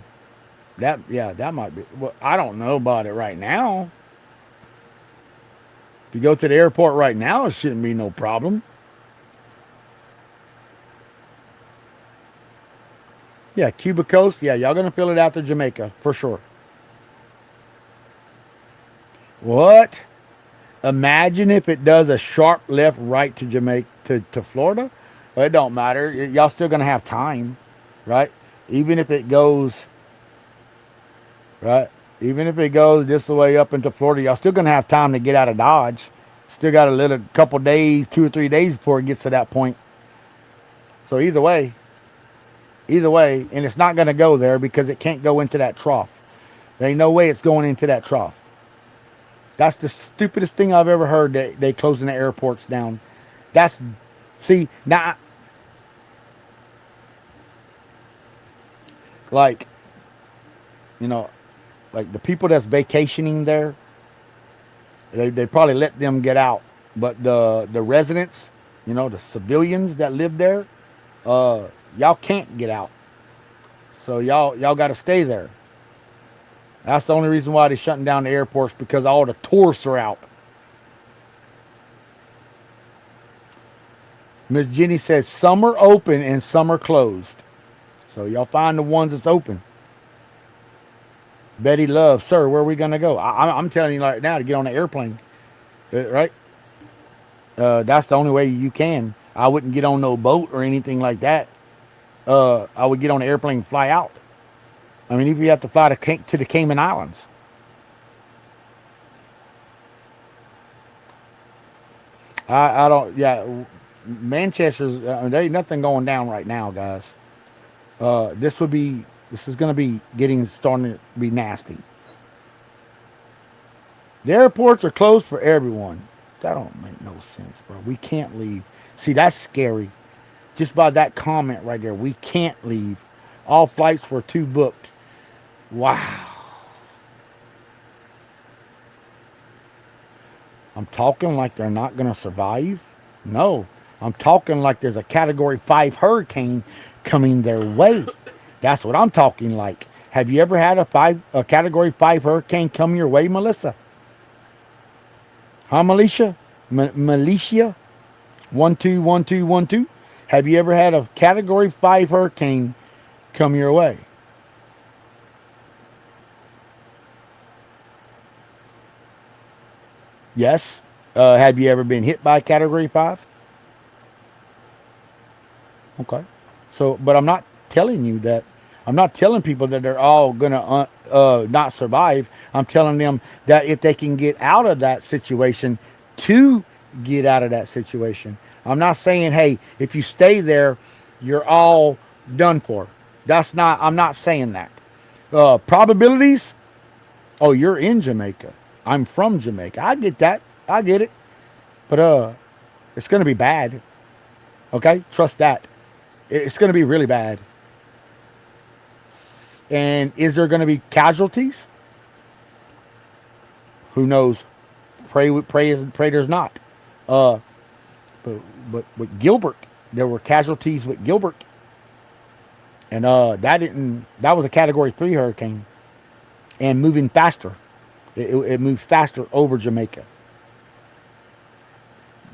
That might be. Well, I don't know about it right now. If you go to the airport right now, it shouldn't be no problem. Yeah, Cuba Coast. Yeah, y'all gonna fill it out to Jamaica for sure. What? Imagine if it does a sharp left right to Jamaica to Florida. Well, it don't matter. Y'all still gonna have time, right? Even if it goes, right? Even if it goes this way up into Florida, y'all still gonna have time to get out of Dodge. Still got a couple days, 2 or 3 days before it gets to that point. So either way, and it's not gonna go there because it can't go into that trough. There ain't no way it's going into that trough. That's the stupidest thing I've ever heard. They closing the airports down. See, now, like, you know, like the people that's vacationing there, they probably let them get out. But the residents, you know, the civilians that live there, y'all can't get out. So y'all got to stay there. That's the only reason why they're shutting down the airports, because all the tourists are out. Miss Jenny says some are open and some are closed. So y'all find the ones that's open. Betty Love, sir, where are we going to go? I'm telling you right now to get on the airplane. Right? That's the only way you can. I wouldn't get on no boat or anything like that. I would get on the airplane and fly out. I mean, if you have to fly to the Cayman Islands. I don't, yeah, Manchester's, there ain't nothing going down right now, guys. This is going to be starting to be nasty. The airports are closed for everyone. That don't make no sense, bro. We can't leave. See, that's scary. Just by that comment right there, we can't leave. All flights were too booked. Wow. I'm talking like they're not going to survive? No. I'm talking like there's a Category 5 hurricane coming their way. That's what I'm talking like. Have you ever had a Category 5 hurricane come your way, Melissa? Huh, Militia? Militia 121212. Have you ever had a Category 5 hurricane come your way? Yes. Have you ever been hit by a Category 5? Okay. So, but I'm not telling you that. I'm not telling people that they're all gonna not survive. I'm telling them that if they can get out of that situation, to get out of that situation. I'm not saying, hey, if you stay there, you're all done for. That's not. I'm not saying that. Probabilities. Oh, you're in Jamaica. I'm from Jamaica. I get that. I get it. But it's gonna be bad. Okay, trust that. It's gonna be really bad. And is there going to be casualties? Who knows? Pray there's not. Uh, but with Gilbert, there were casualties with Gilbert, and that didn't. That was a Category 3 hurricane, and moving faster. It moved faster over Jamaica.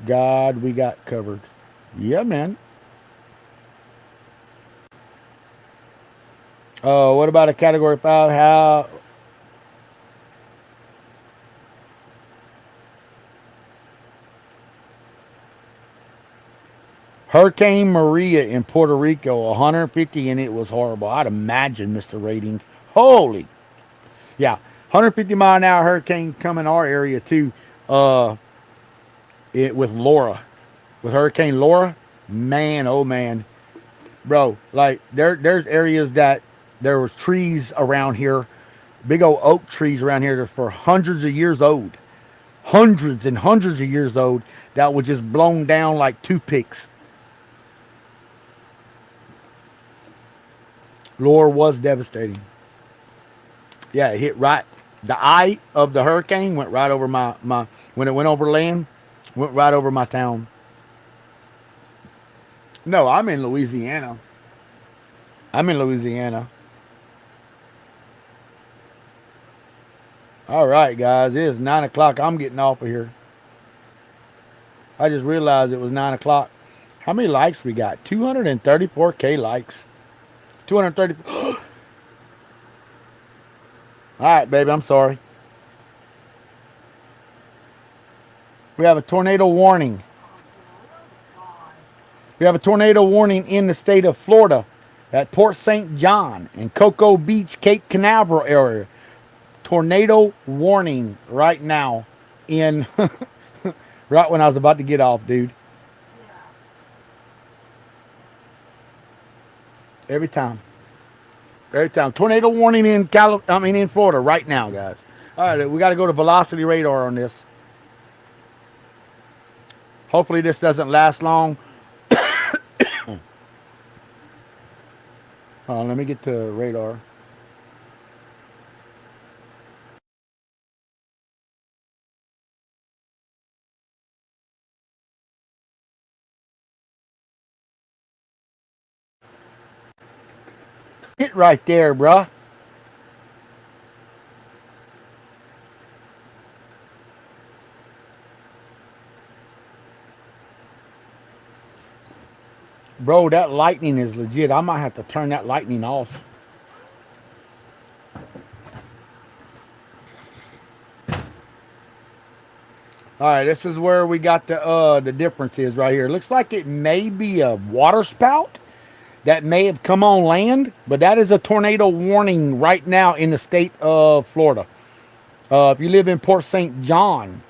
God, we got covered. Yeah, man. What about a Category 5? How? Hurricane Maria in Puerto Rico, 150, and it was horrible. I'd imagine, Mr. Rating. Holy. Yeah. 150-mile-an-hour hurricane coming our area, too. Uh, with Laura. With Hurricane Laura. Man, oh, man. Bro, like, there's areas that there was trees around here, big old oak trees around here that for hundreds of years old, hundreds and hundreds of years old, that was just blown down like toothpicks. Laura was devastating. Yeah, it hit right. The eye of the hurricane went right over my when it went over land, went right over my town. No, I'm in Louisiana. I'm in Louisiana. All right, guys, it is 9 o'clock. I'm getting off of here. I just realized it was 9 o'clock. How many likes we got? 234K likes. 230. All right, baby, I'm sorry. We have a tornado warning. We have a tornado warning in the state of Florida at Port St. John and Cocoa Beach, Cape Canaveral area. Tornado warning right now in right when I was about to get off, dude. Every time. Every time. Tornado warning in in Florida right now, guys. All right, we got to go to velocity radar on this. Hopefully this doesn't last long. Hold on, let me get to radar. It right there, bruh. Bro, that lightning is legit. I might have to turn that lightning off. All right, this is where we got the difference is right here. It looks like it may be a water spout that may have come on land, but that is a tornado warning right now in the state of Florida. If you live in Port St. John,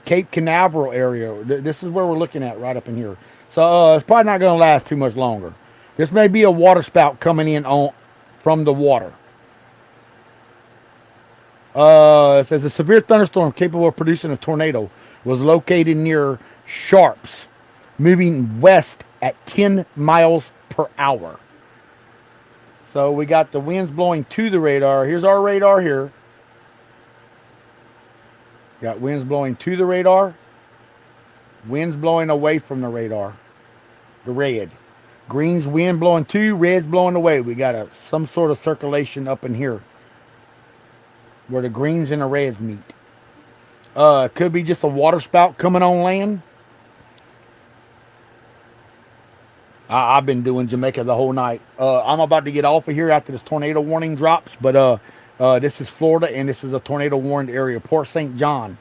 Cape Canaveral area, this is where we're looking at right up in here. So it's probably not going to last too much longer. This may be a water spout coming in from the water. It says a severe thunderstorm capable of producing a tornado was located near Sharps, moving west at 10 miles per hour. So we got the winds blowing to the radar. Here's our radar here. Got winds blowing to the radar. Winds blowing away from the radar. The red. Green's wind blowing to, red's blowing away. We got some sort of circulation up in here where the greens and the reds meet. Could be just a water spout coming on land. I've been doing Jamaica the whole night. I'm about to get off of here after this tornado warning drops, but this is Florida, and this is a tornado warned area, Port St. John,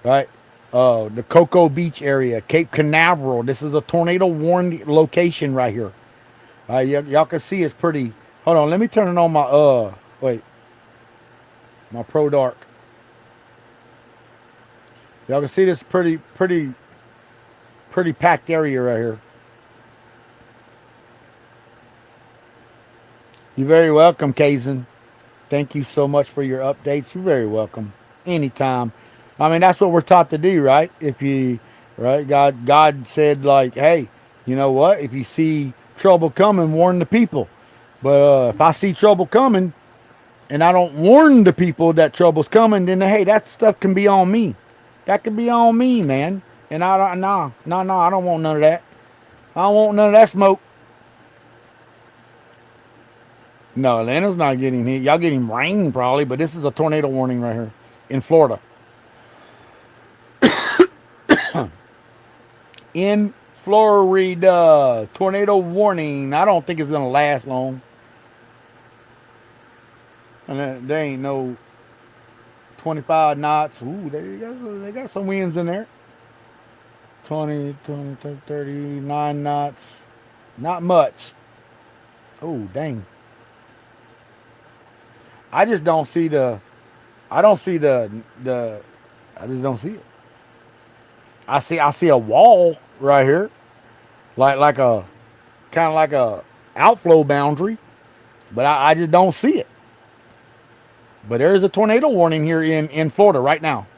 right? The Cocoa Beach area, Cape Canaveral. This is a tornado warned location right here. Y'all can see it's pretty. Hold on, let me turn it on my wait, my Pro Dark. Y'all can see this pretty packed area right here. You're very welcome, Kazan. Thank you so much for your updates. You're very welcome. Anytime. I mean, that's what we're taught to do, right? Right? God said, like, hey, you know what? If you see trouble coming, warn the people. But if I see trouble coming and I don't warn the people that trouble's coming, then hey, that stuff can be on me. That could be on me, man. And I don't, I don't want none of that. I don't want none of that smoke. No, Atlanta's not getting hit. Y'all getting rain probably, but this is a tornado warning right here in Florida. In Florida, tornado warning. I don't think it's going to last long. And there ain't no 25 knots. Ooh, they got some winds in there. 20, 39 knots. Not much. Oh, dang. I just don't see I just don't see it. I see a wall right here. Like a kind of like a outflow boundary. But I just don't see it. But there is a tornado warning here in Florida right now.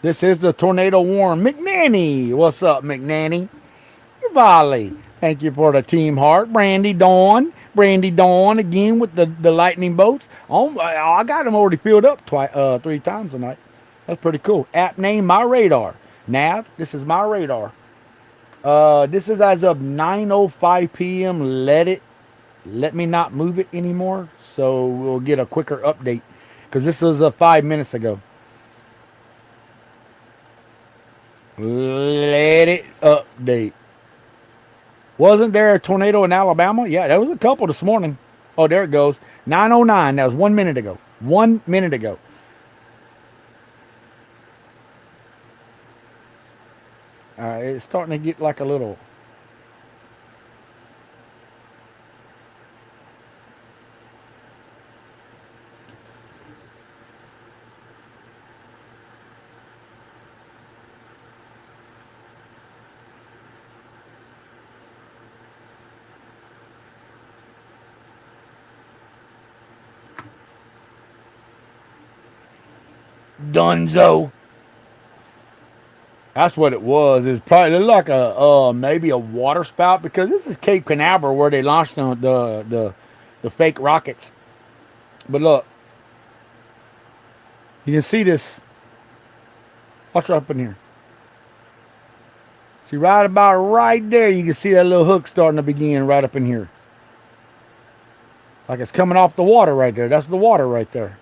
This is the tornado warning. McNanny. What's up, McNanny? Volley. Thank you for the team heart. Brandy Dawn again with the lightning bolts. Oh, I got them already filled up 3 times tonight. That's pretty cool. App name My Radar. Nav, this is My Radar. This is as of 9:05 p.m. Let me not move it anymore, so we'll get a quicker update because this was 5 minutes ago. Let it update. Wasn't there a tornado in Alabama? Yeah, there was a couple this morning. Oh, there it goes. 9:09. That was 1 minute ago. 1 minute ago. It's starting to get like a little. Dunzo. That's what it was. It's probably like a maybe a water spout because this is Cape Canaveral where they launched the fake rockets. But look, you can see this. Watch up in here. See right about right there, you can see that little hook starting to begin right up in here. Like it's coming off the water right there. That's the water right there.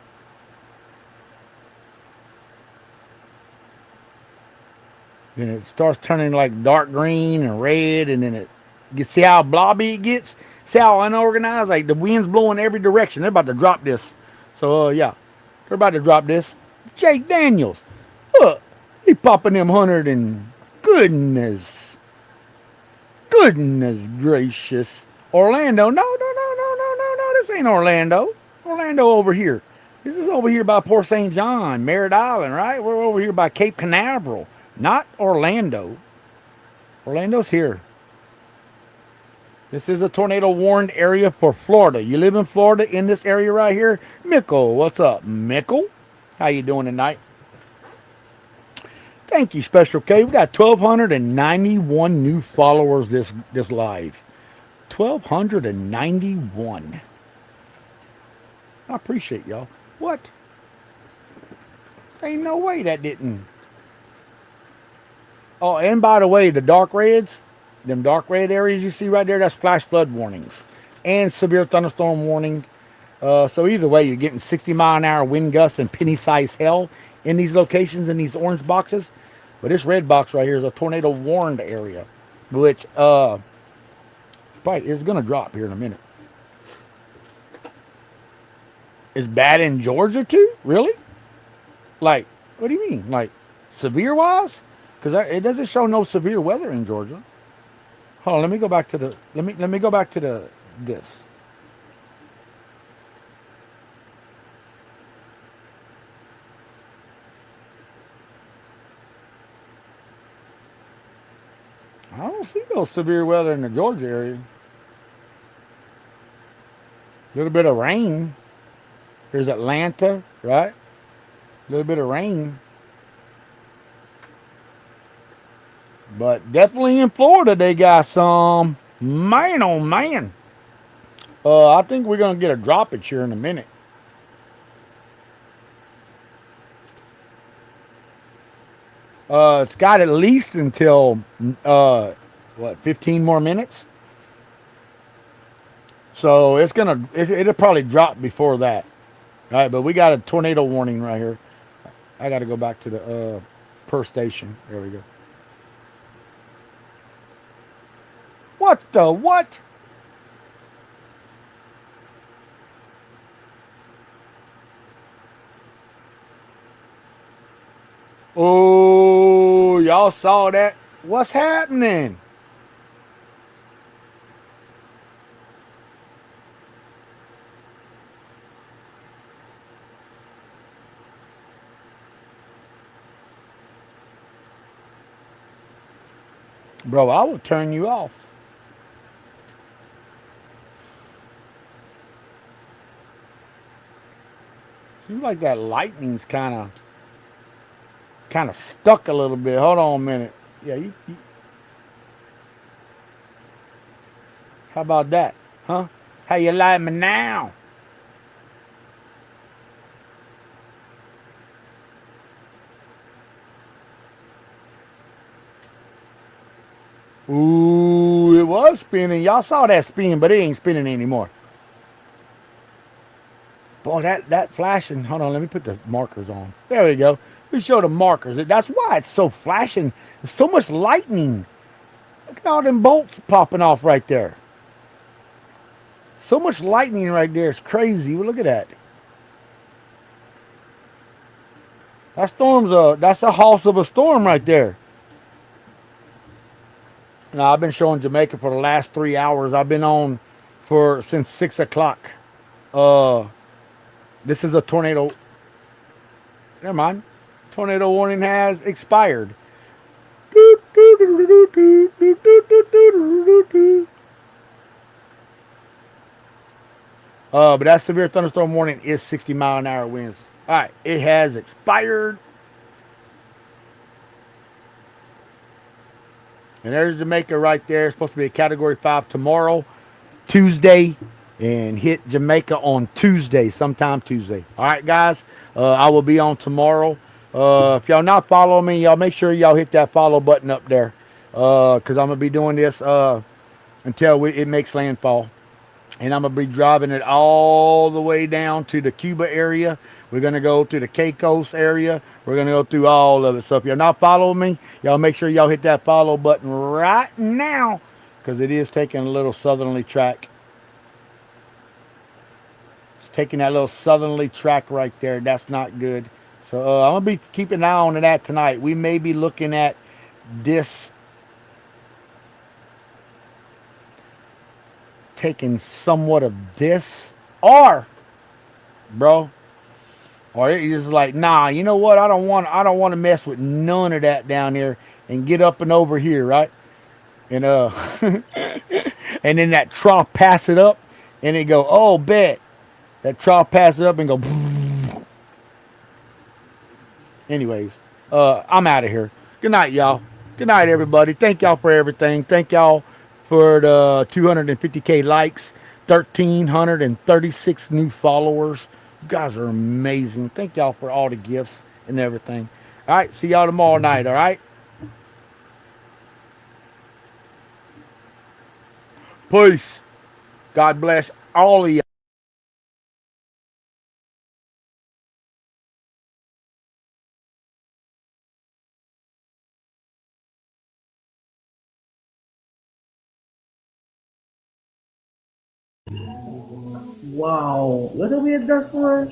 Then it starts turning like dark green and red, and then you see how blobby it gets? See how unorganized? Like the wind's blowing every direction. They're about to drop this. So, yeah, they're about to drop this. Jake Daniels. Look, he popping them 100 and goodness gracious. Orlando. No. This ain't Orlando. Orlando over here. This is over here by Port St. John, Merritt Island, right? We're over here by Cape Canaveral. Not Orlando. Orlando's here. This is a tornado warned area for Florida. You live in Florida in this area right here? Mickle, what's up, Mickle? How you doing tonight? Thank you, Special K. We got 1,291 new followers this live. 1,291. I appreciate y'all. What? Ain't no way that didn't. Oh, and by the way, the dark reds, them dark red areas you see right there, that's flash flood warnings. and severe thunderstorm warning. So either way, you're getting 60-mile-an-hour wind gusts and penny-sized hail in these locations, in these orange boxes. But this red box right here is a tornado warned area, which probably is going to drop here in a minute. It's bad in Georgia too? Really? Like, what do you mean? Like, severe wise? Because it doesn't show no severe weather in Georgia. Hold on, let me go back to the let me go back to the this. I don't see no severe weather in the Georgia area. A little bit of rain. There's Atlanta, right? A little bit of rain. But definitely in Florida, they got some. Man, oh man. I think we're going to get a droppage here in a minute. It's got at least until, 15 more minutes? So it's going to, it'll probably drop before that. All right, but we got a tornado warning right here. I got to go back to the per station. There we go. What the what? Oh, y'all saw that? What's happening? Bro, I will turn you off. Seems like that lightning's kind of stuck a little bit. Hold on a minute. Yeah, how about that? Huh? How you like me now? Ooh, it was spinning. Y'all saw that spin, but it ain't spinning anymore. Boy, that flashing. Hold on, let me put the markers on. There we go. We show the markers. That's why it's so flashing. There's so much lightning. Look at all them bolts popping off right there. So much lightning right there. It's crazy. Well, look at that. That's a house of a storm right there. Now, I've been showing Jamaica for the last 3 hours. I've been on since 6 o'clock. This is a tornado. Never mind. Tornado warning has expired. But that severe thunderstorm warning is 60-mile-an-hour winds. All right, it has expired. And there's Jamaica right there. It's supposed to be a Category 5 tomorrow, Tuesday, and hit Jamaica on Tuesday, sometime Tuesday. All right, guys, I will be on tomorrow. If y'all not following me, y'all make sure y'all hit that follow button up there, because I'm going to be doing this until it makes landfall. And I'm going to be driving it all the way down to the Cuba area. We're going to go to the Caicos area. We're going to go through all of it. So if you're not following me, y'all make sure y'all hit that follow button right now, because it is taking a little southerly track. It's taking that little southerly track right there. That's not good. So I'm going to be keeping an eye on that tonight. We may be looking at this taking somewhat of this, or it's like, nah, you know what? I don't want to mess with none of that down here and get up and over here, right? And and then that trough pass it up and it go, oh, bet. That trough pass it up and go. Anyways, I'm out of here. Good night, y'all. Good night, everybody. Thank y'all for everything. Thank y'all for the 250K likes, 1,336 new followers. You guys are amazing. Thank y'all for all the gifts and everything. All right, see y'all tomorrow night, all right? Peace. God bless all of you. Wow. What do we have that for?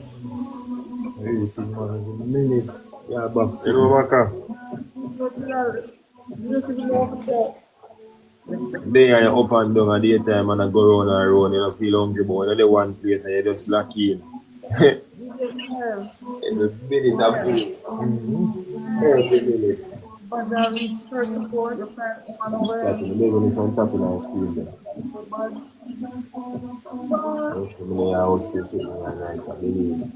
Everything, man, in a minute. Yeah, box. You know, Maka? They are up and down at daytime and I go round and round. You don't feel hungry, but when you're one place and you just lock in. In a minute of food. Every minute. But church support, your friend, on the way. Exactly. The level is on top of the screen there. But, Most of the house is sitting at night, I believe.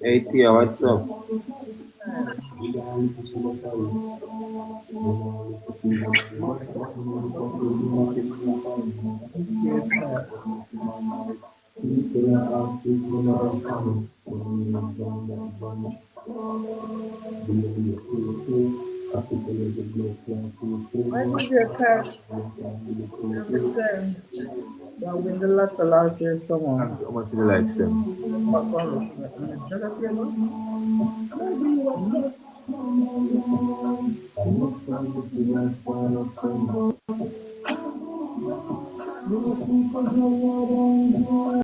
Hey Tia, what's up? why did your car represent that win the lotto last year, someone? How much do you like them? Back on, let us hear what? Maybe what's